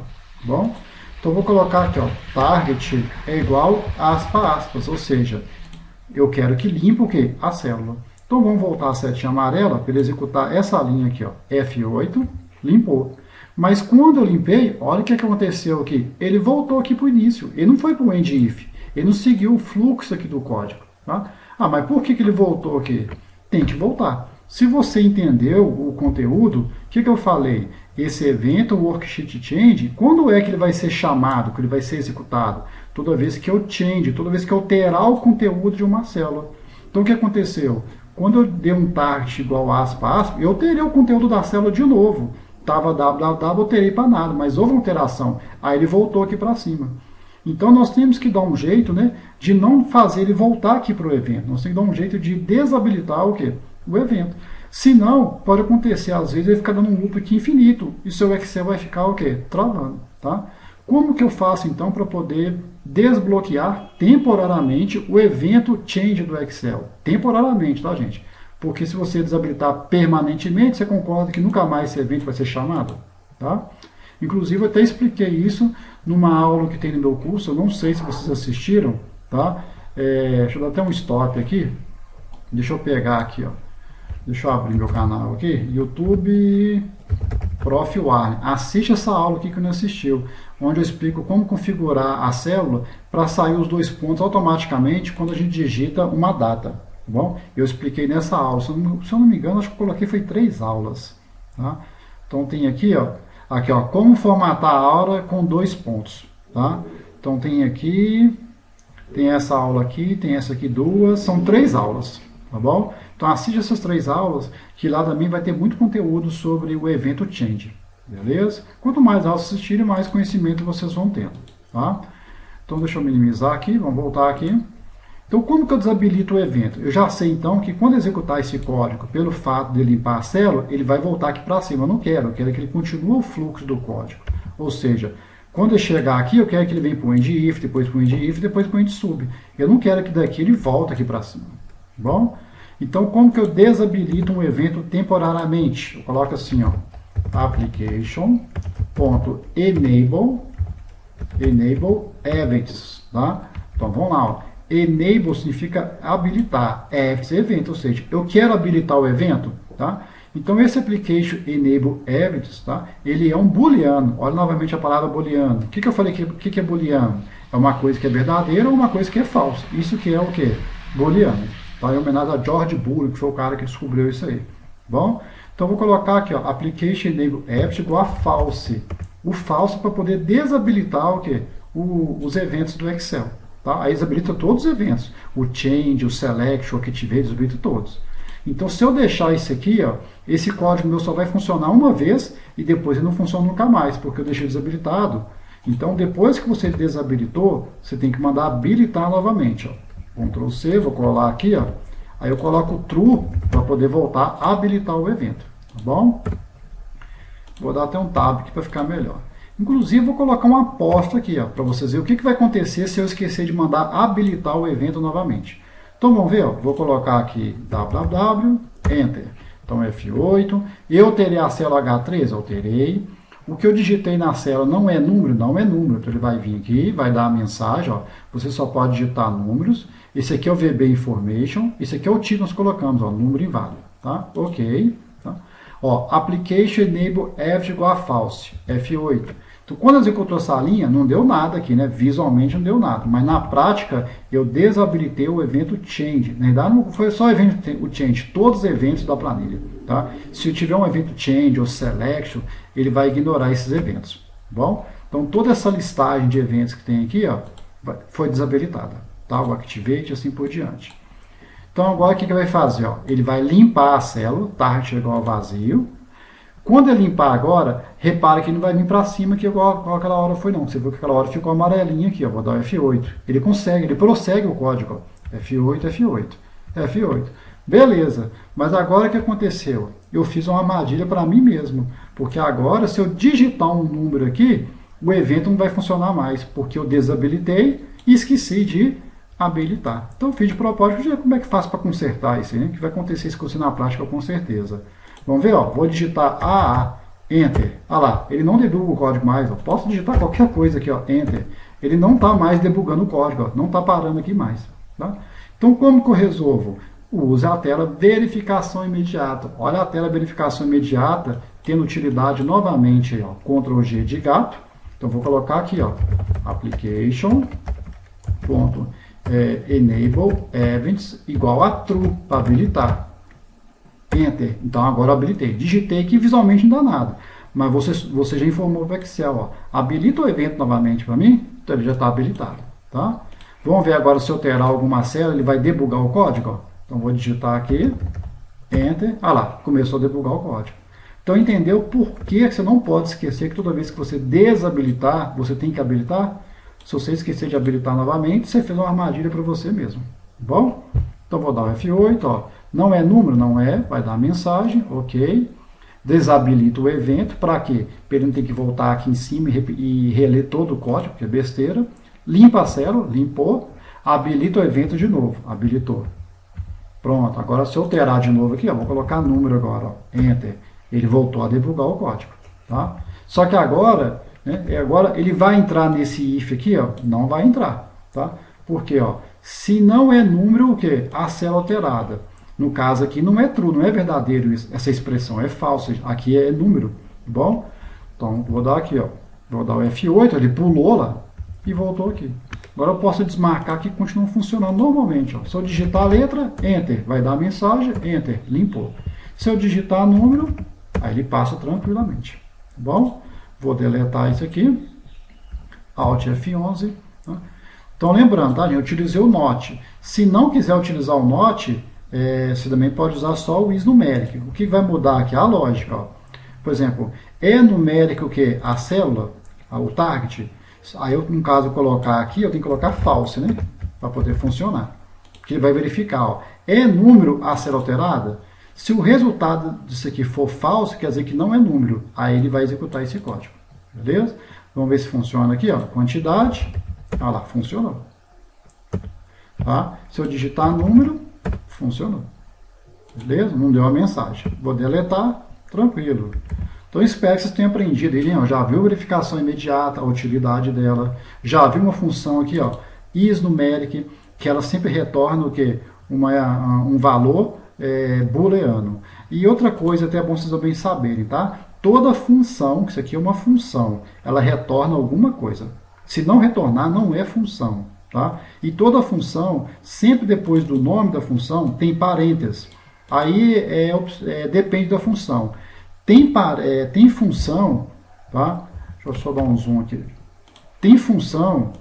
Bom? Então, vou colocar aqui, ó, target é igual a aspas, ou seja, eu quero que limpe o quê? A célula. Então, vamos voltar a setinha amarela para ele executar essa linha aqui, ó, F8, limpou. Mas quando eu limpei, olha o que aconteceu aqui. Ele voltou aqui para o início, ele não foi para o end if, ele não seguiu o fluxo aqui do código. Tá? Ah, mas por que ele voltou aqui? Tem que voltar. Se você entendeu o conteúdo, o que eu falei? Esse evento, o worksheet change, quando é que ele vai ser chamado, que ele vai ser executado? Toda vez que eu change, toda vez que eu alterar o conteúdo de uma célula. Então, o que aconteceu? Quando eu dei um target igual aspa, eu alterei o conteúdo da célula de novo. Estava www, eu alterei para nada, mas houve uma alteração. Aí ele voltou aqui para cima. Então, nós temos que dar um jeito, né, de não fazer ele voltar aqui para o evento. Nós temos que dar um jeito de desabilitar o quê? O evento. Se não, pode acontecer, às vezes, ele fica dando um loop aqui infinito. E seu Excel vai ficar o quê? Travando. Tá? Como que eu faço, então, para poder desbloquear temporariamente o evento change do Excel? Temporariamente, tá, gente? Porque se você desabilitar permanentemente, você concorda que nunca mais esse evento vai ser chamado? Tá? Inclusive, eu até expliquei isso numa aula que tem no meu curso, eu não sei se vocês assistiram, tá? Deixa eu dar até um stop aqui, deixa eu pegar aqui, ó. Deixa eu abrir meu canal aqui, YouTube Prof. Warner. Assiste essa aula aqui que não assistiu, onde eu explico como configurar a célula para sair os 2 pontos automaticamente quando a gente digita uma data. Tá bom? Eu expliquei nessa aula, se eu não me engano, acho que eu coloquei foi 3 aulas. Tá? Então tem aqui, ó, como formatar a aula com 2 pontos. Tá? Então tem aqui, tem essa aula aqui, tem essa aqui 2, são 3 aulas. Tá bom? Então assiste essas 3 aulas, que lá também vai ter muito conteúdo sobre o evento Change. Beleza? Quanto mais aulas assistirem, mais conhecimento vocês vão tendo. Tá? Então deixa eu minimizar aqui, vamos voltar aqui. Então como que eu desabilito o evento? Eu já sei então que quando executar esse código, pelo fato de limpar a célula, ele vai voltar aqui para cima. Eu não quero, eu quero que ele continue o fluxo do código. Ou seja, quando eu chegar aqui, eu quero que ele venha para o end if, depois para o end if, depois para o end sub. Eu não quero que daqui ele volte aqui para cima. Bom? Então, como que eu desabilito um evento temporariamente? Eu coloco assim, ó, application.enable events, tá? Então, vamos lá, ó. Enable significa habilitar, event, ou seja, eu quero habilitar o evento, tá? Então, esse application enable events, tá? Ele é um booleano. Olha novamente a palavra booleano. O que eu falei que é booleano? É uma coisa que é verdadeira ou uma coisa que é falsa. Isso que é o quê? Booleano. Tá? Em homenagem a George Boole, que foi o cara que descobriu isso aí. Bom? Então, vou colocar aqui, ó, application enable events igual a false. O false para poder desabilitar o quê? Os eventos do Excel. Tá? Aí desabilita todos os eventos. O change, o select, o activate, desabilita todos. Então, se eu deixar isso aqui, ó, esse código meu só vai funcionar uma vez e depois ele não funciona nunca mais, porque eu deixei desabilitado. Então, depois que você desabilitou, você tem que mandar habilitar novamente. Ó. Ctrl C, vou colar aqui, ó. Aí eu coloco true para poder voltar a habilitar o evento. Tá bom? Vou dar até um tab aqui para ficar melhor. Inclusive, vou colocar uma aposta aqui, para vocês verem o que vai acontecer se eu esquecer de mandar habilitar o evento novamente. Então, vamos ver, ó, vou colocar aqui www, Enter. Então, F8. Eu terei a célula H3? Alterei. O que eu digitei na célula não é número? Não é número. Então, ele vai vir aqui, vai dar a mensagem, ó, você só pode digitar números. Esse aqui é o VB Information. Esse aqui é o tipo que nós colocamos, ó, número inválido. Tá? Ok. Tá? Ó, Application Enable Event igual a False. F8. Então, quando executou essa linha, não deu nada aqui, né? Visualmente não deu nada. Mas na prática, eu desabilitei o evento Change. Na verdade, não foi só o Change, todos os eventos da planilha. Tá? Se eu tiver um evento Change ou Select, ele vai ignorar esses eventos. Bom? Então, toda essa listagem de eventos que tem aqui, ó, foi desabilitada. Tá? O Activate e assim por diante. Então, agora o que ele vai fazer? Ó? Ele vai limpar a célula, target igual a vazio. Quando ele limpar agora, repara que ele não vai vir para cima que igual aquela hora foi não. Você viu que aquela hora ficou amarelinha aqui, ó. Vou dar o F8. Ele consegue, ele prossegue o código. Ó. F8, F8, F8. Beleza. Mas agora o que aconteceu? Eu fiz uma armadilha para mim mesmo. Porque agora, se eu digitar um número aqui, o evento não vai funcionar mais. Porque eu desabilitei e esqueci de habilitar. Então eu fiz de propósito, como é que faço para consertar isso aí, né? Que vai acontecer isso com você na prática com certeza. Vamos ver, ó, vou digitar AA, Enter. Olha lá, ele não debuga o código mais. Ó. Posso digitar qualquer coisa aqui, ó, Enter. Ele não está mais debugando o código, ó, não está parando aqui mais. Tá? Então, como que eu resolvo? Use a tela verificação imediata. Olha a tela verificação imediata, tendo utilidade novamente, ó, Ctrl G de gato. Então, vou colocar aqui, ó, application.enable events igual a true para habilitar. Enter. Então, agora eu habilitei. Digitei que visualmente não dá nada. Mas você já informou para o Excel. Ó. Habilita o evento novamente para mim. Então, ele já está habilitado. Tá? Vamos ver agora se eu alterar alguma célula. Ele vai debugar o código. Ó. Então, vou digitar aqui. Enter. Ah lá, começou a debugar o código. Então, entendeu por que você não pode esquecer que toda vez que você desabilitar, você tem que habilitar? Se você esquecer de habilitar novamente, você fez uma armadilha para você mesmo. Bom? Então, vou dar o F8. Ó. Não é número? Não é. Vai dar a mensagem. Ok. Desabilita o evento. Para quê? Para ele não ter que voltar aqui em cima e reler todo o código, que é besteira. Limpa a célula. Limpou. Habilita o evento de novo. Habilitou. Pronto, agora se eu alterar de novo aqui, ó, vou colocar número agora, ó, Enter. Ele voltou a debugar o código. Tá? Só que agora, né, agora ele vai entrar nesse if aqui, ó, não vai entrar. Tá? Porque ó, se não é número, o quê? A célula alterada. No caso aqui não é true, não é verdadeiro essa expressão, é falsa. Aqui é número. Tá bom? Então vou dar aqui, ó, vou dar o F8, ele pulou lá e voltou aqui. Agora eu posso desmarcar que continua funcionando normalmente. Ó. Se eu digitar a letra, Enter, vai dar a mensagem, Enter, limpou. Se eu digitar número, aí ele passa tranquilamente. Tá bom? Vou deletar isso aqui. Alt F11. Tá? Então lembrando, tá, gente? Eu utilizei o NOT. Se não quiser utilizar o NOT, você também pode usar só o isNumeric. O que vai mudar aqui? A lógica. Ó. Por exemplo, é numérico o quê? A célula, o target. Aí, eu, no caso, colocar aqui, eu tenho que colocar false, né? Para poder funcionar. Porque ele vai verificar, ó, é número a ser alterada? Se o resultado disso aqui for falso, quer dizer que não é número. Aí ele vai executar esse código. Beleza? Vamos ver se funciona aqui, ó. Quantidade. Olha lá, funcionou. Tá? Se eu digitar número, funcionou. Beleza? Não deu a mensagem. Vou deletar, tranquilo. Então, espero que vocês tenham aprendido. Ele, ó, já viu a verificação imediata, a utilidade dela. Já viu uma função aqui, ó, isNumeric, que ela sempre retorna o quê? Um valor booleano. E outra coisa, até é bom vocês também saberem, tá? Toda função, que isso aqui é uma função, ela retorna alguma coisa. Se não retornar, não é função. Tá? E toda função, sempre depois do nome da função, tem parênteses. Aí depende da função. Tem função, tá? Deixa eu só dar um zoom aqui. Tem função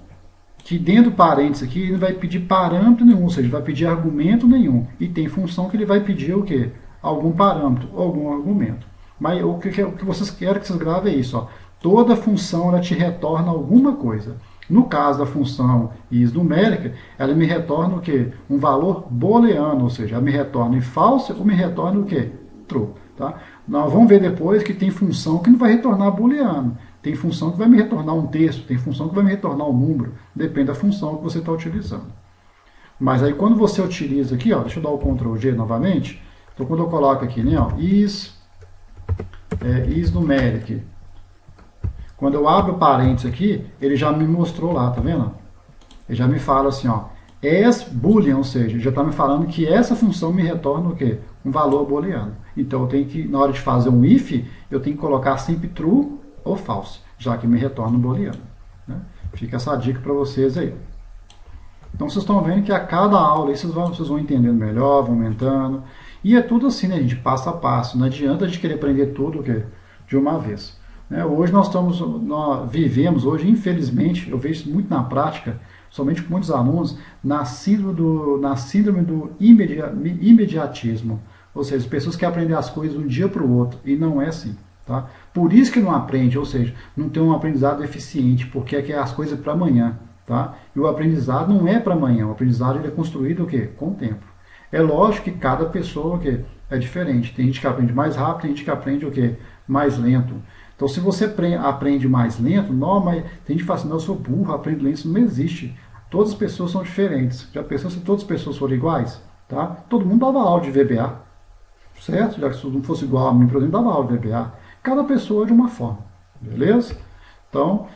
que dentro do parênteses aqui ele não vai pedir parâmetro nenhum, ou seja, vai pedir argumento nenhum. E tem função que ele vai pedir o quê? Algum parâmetro, algum argumento. Mas o que vocês querem que vocês gravem é isso. Ó. Toda função ela te retorna alguma coisa. No caso da função isNumeric, ela me retorna o quê? Um valor booleano, ou seja, ela me retorna em falso ou me retorna o quê? True. Tá? Nós vamos ver depois que tem função que não vai retornar booleano. Tem função que vai me retornar um texto, tem função que vai me retornar um número. Depende da função que você está utilizando. Mas aí quando você utiliza aqui, ó, deixa eu dar o Ctrl G novamente. Então quando eu coloco aqui, né, ó, isNumeric. Quando eu abro o parênteses aqui, ele já me mostrou lá, tá vendo? Ele já me fala assim, ó, boolean, ou seja, já está me falando que essa função me retorna o quê? Um valor booleano. Então eu tenho que, na hora de fazer um if, eu tenho que colocar sempre true ou false, já que me retorna um booleano. Né? Fica essa dica para vocês aí. Então vocês estão vendo que a cada aula aí vocês vão entendendo melhor, vão aumentando. E é tudo assim, né, gente? Passo a passo. Não adianta a gente querer aprender tudo o quê? De uma vez. Hoje nós vivemos, hoje, infelizmente, eu vejo isso muito na prática, somente com muitos alunos, na síndrome do imediatismo. Ou seja, as pessoas querem aprender as coisas de um dia para o outro, e não é assim. Tá? Por isso que não aprende, ou seja, não tem um aprendizado eficiente, porque é que as coisas para amanhã. Tá? E o aprendizado não é para amanhã, o aprendizado ele é construído o quê? Com o tempo. É lógico que cada pessoa o quê? É diferente. Tem gente que aprende mais rápido, tem gente que aprende o quê? Mais lento. Então, se você aprende mais lento, não, mas tem gente que fala assim, não, eu sou burro, aprendo lento, isso não existe. Todas as pessoas são diferentes. Já pensou se todas as pessoas forem iguais? Tá? Todo mundo dava aula de VBA, certo? Já que se não fosse igual a mim, por exemplo, dava aula de VBA. Cada pessoa de uma forma, beleza? Então,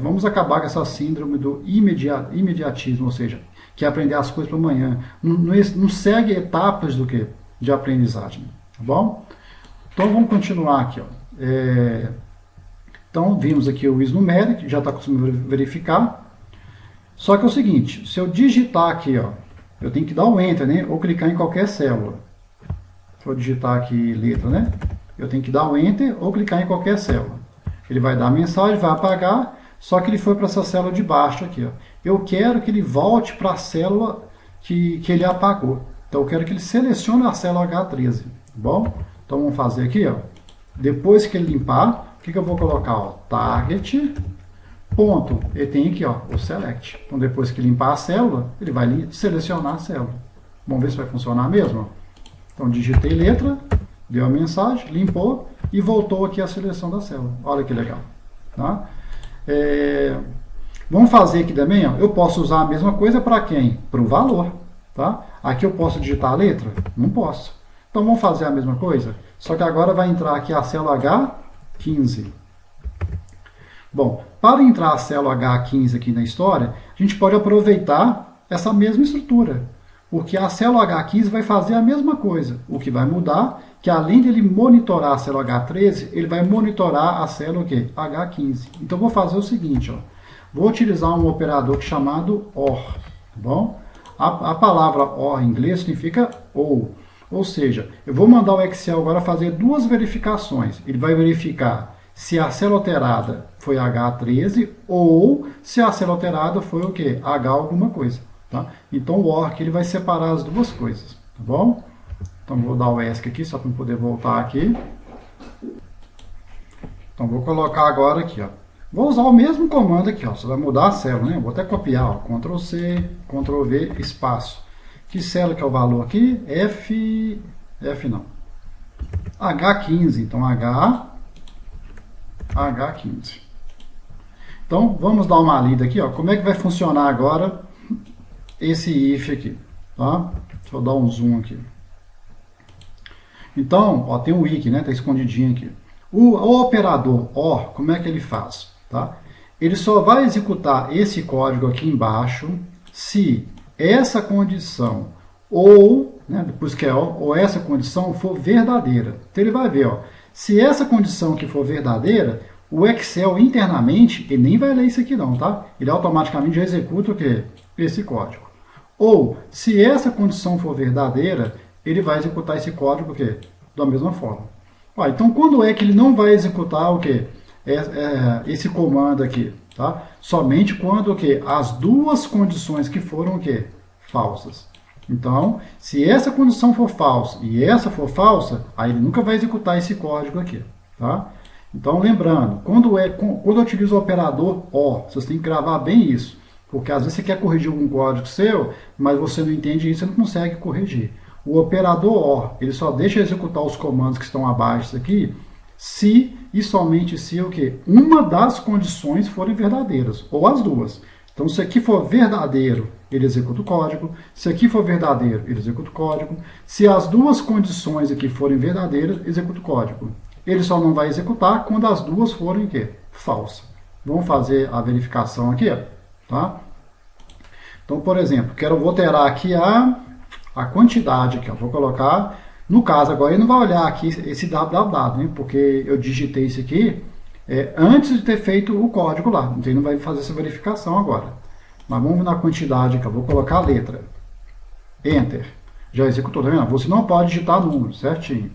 vamos acabar com essa síndrome do imediatismo, ou seja, que é aprender as coisas para amanhã. Não segue etapas do que? De aprendizagem, tá bom? Então, vamos continuar aqui, ó. Então, vimos aqui o isNumeric, já está conseguindo verificar. Só que é o seguinte, se eu digitar aqui, ó, eu tenho que dar o Enter, né? Ou clicar em qualquer célula. Se eu digitar aqui letra, né? Eu tenho que dar o Enter ou clicar em qualquer célula. Ele vai dar a mensagem, vai apagar, só que ele foi para essa célula de baixo aqui, ó. Eu quero que ele volte para a célula que ele apagou. Então, eu quero que ele selecione a célula H13, tá bom? Então, vamos fazer aqui, ó. Depois que ele limpar, o que eu vou colocar? Ó, target, ponto. Ele tem aqui, ó, o select. Então, depois que limpar a célula, ele vai selecionar a célula. Vamos ver se vai funcionar mesmo. Então, digitei letra, deu a mensagem, limpou e voltou aqui a seleção da célula. Olha que legal. Tá? Vamos fazer aqui também, ó, eu posso usar a mesma coisa para quem? Para o valor. Tá? Aqui eu posso digitar a letra? Não posso. Então vamos fazer a mesma coisa? Só que agora vai entrar aqui a célula H15. Bom, para entrar a célula H15 aqui na história, a gente pode aproveitar essa mesma estrutura, porque a célula H15 vai fazer a mesma coisa. O que vai mudar é que além dele monitorar a célula H13, ele vai monitorar a célula o quê? H15. Então vou fazer o seguinte, ó. Vou utilizar um operador chamado OR, tá bom? A palavra OR em inglês significa ou seja, eu vou mandar o Excel agora fazer duas verificações. Ele vai verificar se a célula alterada foi H13 ou se a célula alterada foi o quê? H alguma coisa. Tá? Então o OR aqui ele vai separar as duas coisas. Tá bom? Então vou dar o ESC aqui só para poder voltar aqui. Então vou colocar agora aqui. Ó. Vou usar o mesmo comando aqui. Ó. Você vai mudar a célula. Né? Vou até copiar. Ó. Ctrl C, Ctrl V, espaço. Que célula que é o valor aqui? F não. H15. Então H15. Então, vamos dar uma lida aqui, ó. Como é que vai funcionar agora esse if aqui, tá? Deixa eu dar um zoom aqui. Então, ó, tem um wiki, né? Tá escondidinho aqui. O operador OR, como é que ele faz, tá? Ele só vai executar esse código aqui embaixo se essa condição ou, né, depois que é ou essa condição for verdadeira. Então, ele vai ver, ó. Se essa condição aqui for verdadeira, o Excel internamente, ele nem vai ler isso aqui não, tá? Ele automaticamente já executa o quê? Esse código. Ou, se essa condição for verdadeira, ele vai executar esse código o quê? Da mesma forma. Ó, então, quando é que ele não vai executar o quê? Esse comando aqui, tá? Somente quando o quê? As duas condições que foram o quê? Falsas. Então, se essa condição for falsa e essa for falsa, aí ele nunca vai executar esse código aqui, tá? Então, lembrando, quando eu utilizo o operador OR, vocês têm que gravar bem isso, porque às vezes você quer corrigir algum código seu, mas você não entende isso, você não consegue corrigir. O operador OR, ele só deixa executar os comandos que estão abaixo aqui, se e somente se o quê? Uma das condições forem verdadeiras, ou as duas. Então, se aqui for verdadeiro, ele executa o código. Se aqui for verdadeiro, ele executa o código. Se as duas condições aqui forem verdadeiras, executa o código. Ele só não vai executar quando as duas forem o quê? Falsas. Vamos fazer a verificação aqui, tá? Então, por exemplo, vou alterar aqui a quantidade aqui, ó. Vou colocar, no caso agora ele não vai olhar aqui esse www, né? Porque eu digitei isso aqui antes de ter feito o código lá. Então ele não vai fazer essa verificação agora. Mas vamos na quantidade aqui, eu vou colocar a letra. Enter. Já executou, tá vendo? Você não pode digitar número, certinho.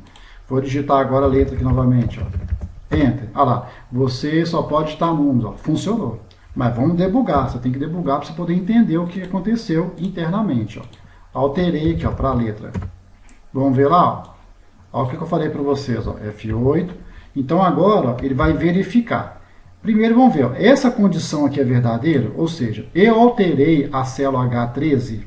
Vou digitar agora a letra aqui novamente, ó. Enter. Olha lá, você só pode digitar números, ó. Funcionou. Mas vamos debugar, você tem que debugar para você poder entender o que aconteceu internamente, ó. Alterei aqui, ó, para a letra. Vamos ver lá, ó. Ó, o que eu falei para vocês, ó. F8. Então agora, ó, ele vai verificar. Primeiro vamos ver, ó, essa condição aqui é verdadeira, ou seja, eu alterei a célula H13,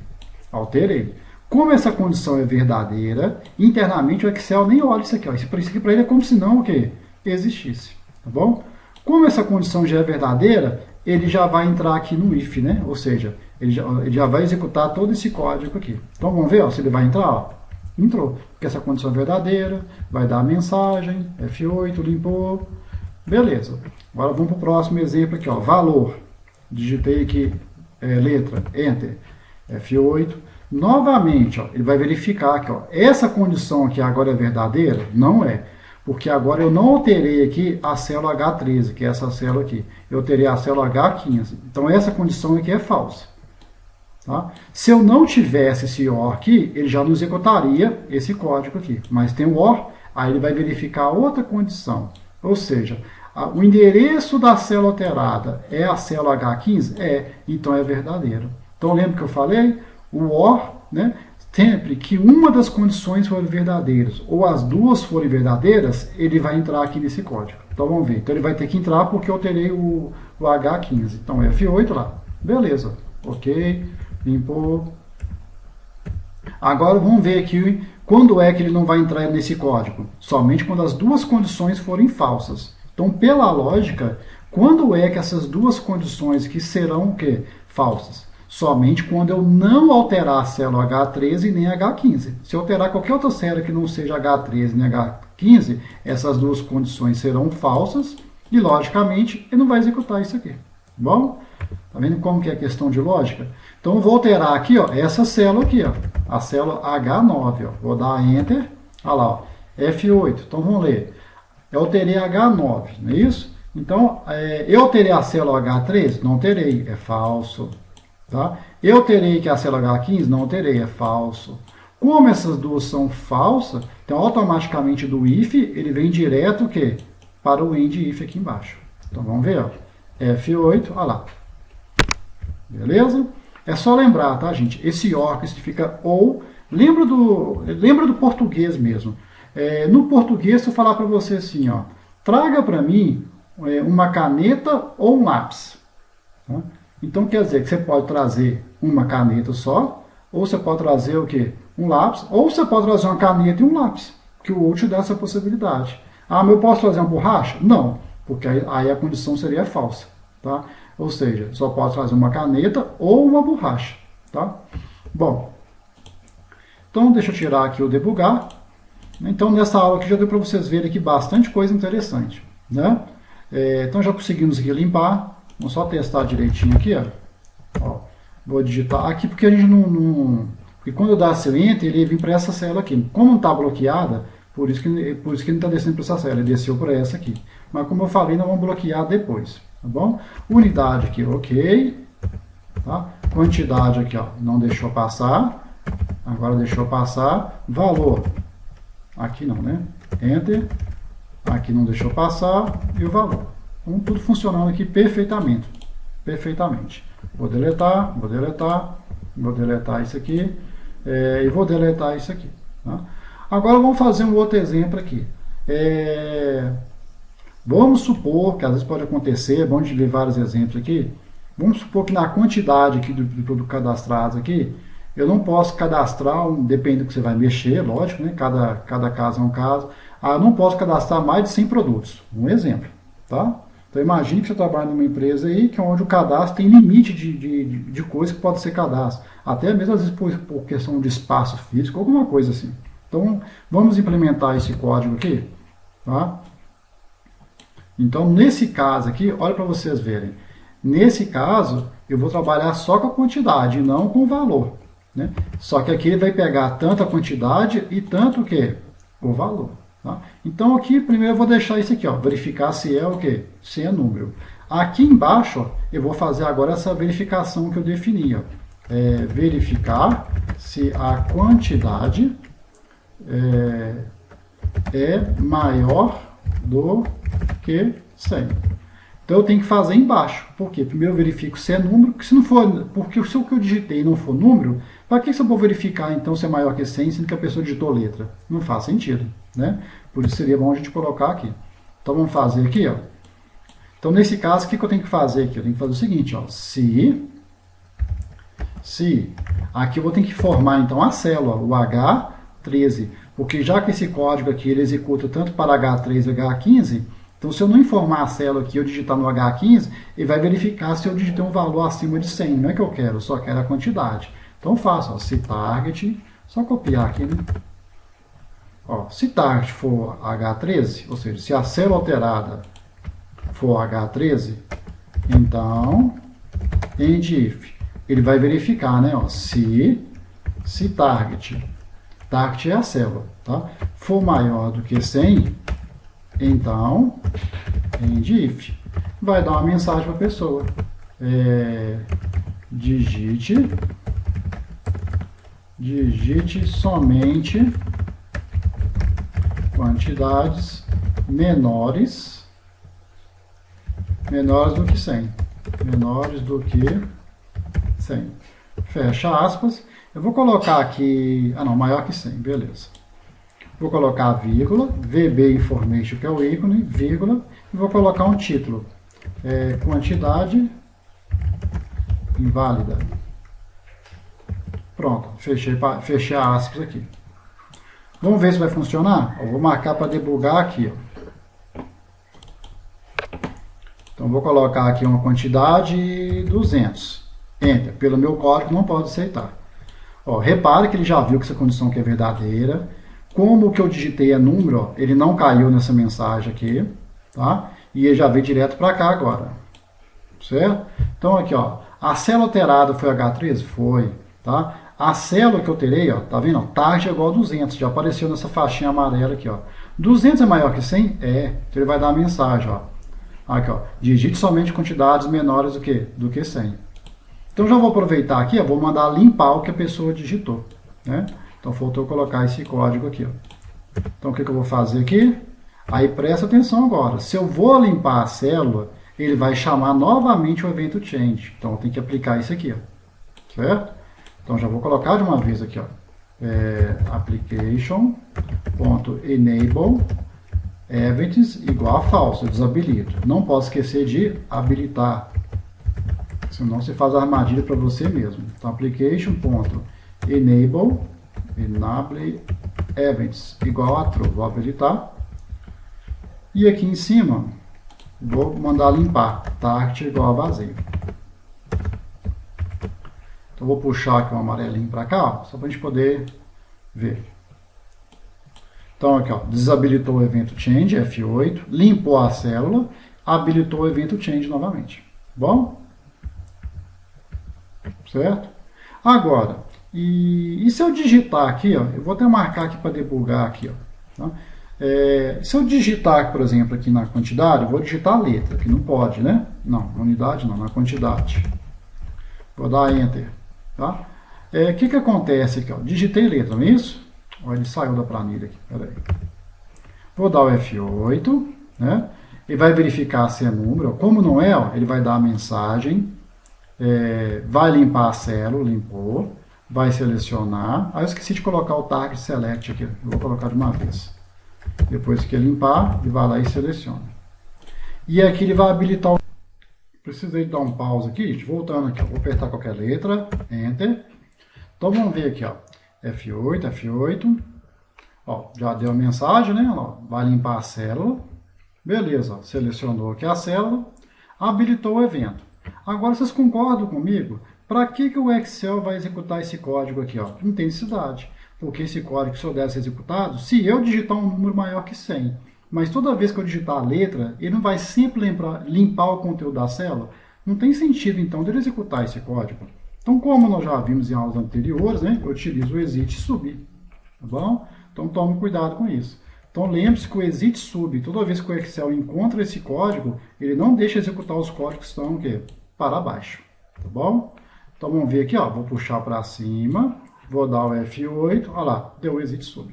alterei. Como essa condição é verdadeira, internamente o Excel nem olha isso aqui. Ó. Isso aqui para ele é como se não o quê? Existisse. Tá bom? Como essa condição já é verdadeira, ele já vai entrar aqui no if, né? Ou seja, ele já vai executar todo esse código aqui. Então vamos ver ó, se ele vai entrar. Ó. Entrou. Porque essa condição é verdadeira, vai dar a mensagem, F8, limpou. Beleza. Agora vamos para o próximo exemplo aqui. Ó. Valor. Digitei aqui letra, Enter, F8. Novamente, ó, ele vai verificar que ó, essa condição aqui agora é verdadeira? Não é. Porque agora eu não alterei aqui a célula H13, que é essa célula aqui. Eu alterei a célula H15. Então essa condição aqui é falsa. Tá? Se eu não tivesse esse OR aqui, ele já não executaria esse código aqui. Mas tem o OR, aí ele vai verificar outra condição. Ou seja, o endereço da célula alterada é a célula H15? Então é verdadeiro. Então lembra que eu falei? O OR, né, sempre que uma das condições forem verdadeiras ou as duas forem verdadeiras, ele vai entrar aqui nesse código. Então vamos ver. Então ele vai ter que entrar porque eu alterei o H15. Então F8 lá. Beleza. Ok. Limpou. Agora vamos ver aqui quando é que ele não vai entrar nesse código. Somente quando as duas condições forem falsas. Então, pela lógica, quando é que essas duas condições aqui serão o quê? Falsas? somente quando eu não alterar a célula H13 nem H15. Se eu alterar qualquer outra célula que não seja H13 nem H15, essas duas condições serão falsas e, logicamente, ele não vai executar isso aqui. Bom? Tá vendo como que é a questão de lógica? Então, eu vou alterar aqui, ó, essa célula aqui, ó, a célula H9. Ó. Vou dar Enter. Olha lá, ó, F8. Então, vamos ler. Eu alterei H9, não é isso? Então, eu alterei a célula H13? Não alterei, é falso. Tá? Eu alterei que a célula H15? Não alterei, é falso. Como essas duas são falsas, então automaticamente do if, ele vem direto o quê? Para o end if aqui embaixo. Então, vamos ver, ó. F8, olha lá. Beleza? É só lembrar, tá, gente? Esse OR que significa ou. Lembra do português mesmo. No português, se eu falar para você assim, ó, traga para mim uma caneta ou um lápis. Tá? Então, quer dizer que você pode trazer uma caneta só, ou você pode trazer o quê? Um lápis, ou você pode trazer uma caneta e um lápis, que o outro dá essa possibilidade. Ah, mas eu posso trazer uma borracha? Não, porque aí a condição seria falsa. Tá? Ou seja, só pode trazer uma caneta ou uma borracha. Tá? Bom, então deixa eu tirar aqui o debugar. Então, nessa aula aqui já deu para vocês verem aqui bastante coisa interessante. Né? Então, já conseguimos aqui limpar. Vamos só testar direitinho aqui. Ó, vou digitar aqui porque a gente não... Porque quando eu dar esse Enter, ele vem para essa célula aqui. Como não está bloqueada, por isso que ele não está descendo para essa célula. Ele desceu para essa aqui. Mas como eu falei, nós vamos bloquear depois. Tá bom? Unidade aqui, ok. Tá? Quantidade aqui, ó, não deixou passar. Agora deixou passar. Valor. Aqui não, né? Enter. Aqui não deixou passar. E o valor. Então, tudo funcionando aqui perfeitamente. Perfeitamente. Vou deletar, vou deletar. Vou deletar isso aqui. E vou deletar isso aqui. Tá? Agora vamos fazer um outro exemplo aqui. Vamos supor, que às vezes pode acontecer, é bom de ver vários exemplos aqui. Vamos supor que na quantidade aqui do produto cadastrado aqui, eu não posso cadastrar, depende do que você vai mexer, lógico, né? Cada caso é um caso. Eu não posso cadastrar mais de 100 produtos. Um exemplo, tá? Então imagine que você trabalha numa empresa aí, que é onde o cadastro tem limite de coisa que pode ser cadastro. Até mesmo às vezes por questão de espaço físico, alguma coisa assim. Então vamos implementar esse código aqui, tá? Então, nesse caso aqui, olha para vocês verem. Nesse caso, eu vou trabalhar só com a quantidade, e não com o valor. Né? Só que aqui ele vai pegar tanto a quantidade e tanto o quê? O valor. Tá? Então, aqui, primeiro eu vou deixar isso aqui, ó, verificar se é o quê? Se é número. Aqui embaixo, ó, eu vou fazer agora essa verificação que eu defini. Ó. Verificar se a quantidade é maior do que 100. Então eu tenho que fazer embaixo. Por quê? Primeiro eu verifico se é número, porque se não for, porque se o que eu digitei não for número, para que eu vou verificar então se é maior que 100, sendo que a pessoa digitou letra? Não faz sentido, né? Por isso seria bom a gente colocar aqui. Então vamos fazer aqui, ó. Então nesse caso, o que eu tenho que fazer aqui? Eu tenho que fazer o seguinte, ó. Se aqui eu vou ter que formar então a célula, o H13, porque já que esse código aqui ele executa tanto para H13 e H15, então se eu não informar a célula aqui, eu digitar no H15, ele vai verificar se eu digitei um valor acima de 100. Não é que eu quero, eu só quero a quantidade. Então eu faço, ó, se target, só copiar aqui, né? Ó, se target for H13, ou seja, se a célula alterada for H13, então, end if, ele vai verificar, né? Ó, se target é a célula, tá? For maior do que 100, então, end if, vai dar uma mensagem para a pessoa. Digite somente quantidades menores do que 100. Menores do que 100. Fecha aspas. Eu vou colocar aqui... maior que 100, beleza. Vou colocar vírgula, VB Information, que é o ícone, vírgula, e vou colocar um título. Quantidade inválida. Pronto, fechei aspas aqui. Vamos ver se vai funcionar? Eu vou marcar para debugar aqui. Ó. Então, vou colocar aqui uma quantidade 200. Enter. Pelo meu código não pode aceitar. Ó, repare que ele já viu que essa condição aqui é verdadeira. Como o que eu digitei é número, ó, ele não caiu nessa mensagem aqui, tá? E ele já veio direto para cá agora, certo? Então aqui, ó, a célula alterada foi H13? Foi, tá? A célula que eu terei, ó, tá vendo? Target é igual a 200, já apareceu nessa faixinha amarela aqui, ó. 200 é maior que 100? É. Então ele vai dar a mensagem, ó. Aqui, ó, digite somente quantidades menores do que 100. Então já vou aproveitar aqui, ó, vou mandar limpar o que a pessoa digitou, né? Então faltou colocar esse código aqui, ó. Então o que eu vou fazer aqui? Aí presta atenção agora. Se eu vou limpar a célula, ele vai chamar novamente o evento change. Então eu tenho que aplicar isso aqui, ó. Certo? Então já vou colocar de uma vez aqui, ó. Application.enable events igual a false. Eu desabilito. Não posso esquecer de habilitar. Senão você faz a armadilha para você mesmo. Então application.enable events igual a true. Vou habilitar. E aqui em cima, vou mandar limpar. Target igual a vazio. Então vou puxar aqui um amarelinho para cá, ó, só para a gente poder ver. Então aqui, ó, desabilitou o evento change, F8, limpou a célula, habilitou o evento change novamente. Bom? Certo? Agora, e se eu digitar aqui, ó, eu vou até marcar aqui para debugar aqui, ó, tá? Se eu digitar, por exemplo, aqui na quantidade, eu vou digitar a letra, que não pode, né? Não, na unidade não, na quantidade. Vou dar Enter, tá? Que acontece aqui, ó? Digitei letra, não é isso? Olha, ele saiu da planilha aqui, peraí. Vou dar o F8, né? Ele vai verificar se é número. Como não é, ó, ele vai dar a mensagem, vai limpar a célula, limpou, vai selecionar. Aí eu esqueci de colocar o Target Select aqui, eu vou colocar de uma vez. Depois que ele limpar, ele vai lá e seleciona. E aqui ele vai habilitar o... Precisei dar um pause aqui, gente. Voltando aqui, ó. Vou apertar qualquer letra, Enter. Então vamos ver aqui, ó. F8, F8. Ó, já deu a mensagem, né? Ó, vai limpar a célula. Beleza, ó. Selecionou aqui a célula. Habilitou o evento. Agora vocês concordam comigo? Para que o Excel vai executar esse código aqui, ó? Não tem necessidade. Porque esse código só deve ser executado se eu digitar um número maior que 100. Mas toda vez que eu digitar a letra, ele não vai sempre limpar o conteúdo da célula. Não tem sentido, então, dele executar esse código. Então, como nós já vimos em aulas anteriores, né, eu utilizo o exit sub. Tá bom? Então, tome cuidado com isso. Então, lembre-se que o exit sub, toda vez que o Excel encontra esse código, ele não deixa executar os códigos que estão o quê? Para baixo. Tá bom? Então, vamos ver aqui, ó, vou puxar para cima. Vou dar o F8, olha lá, deu o exit sub.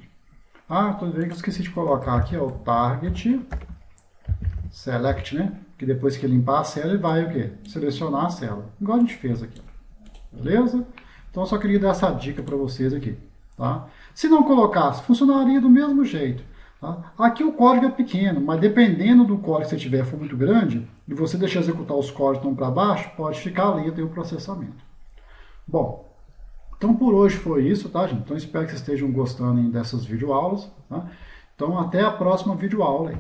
Ah, tô vendo que eu esqueci de colocar aqui, ó, o target select, né? Que depois que limpar a célula, ele vai o quê? Selecionar a célula. Igual a gente fez aqui. Beleza? Então, eu só queria dar essa dica para vocês aqui. Tá? Se não colocasse, funcionaria do mesmo jeito. Tá? Aqui o código é pequeno, mas dependendo do código que você tiver for muito grande, e você deixar executar os códigos para baixo, pode ficar lento aí o processamento. Bom, então por hoje foi isso, tá, gente? Então espero que vocês estejam gostando dessas videoaulas, tá? Então até a próxima videoaula aí.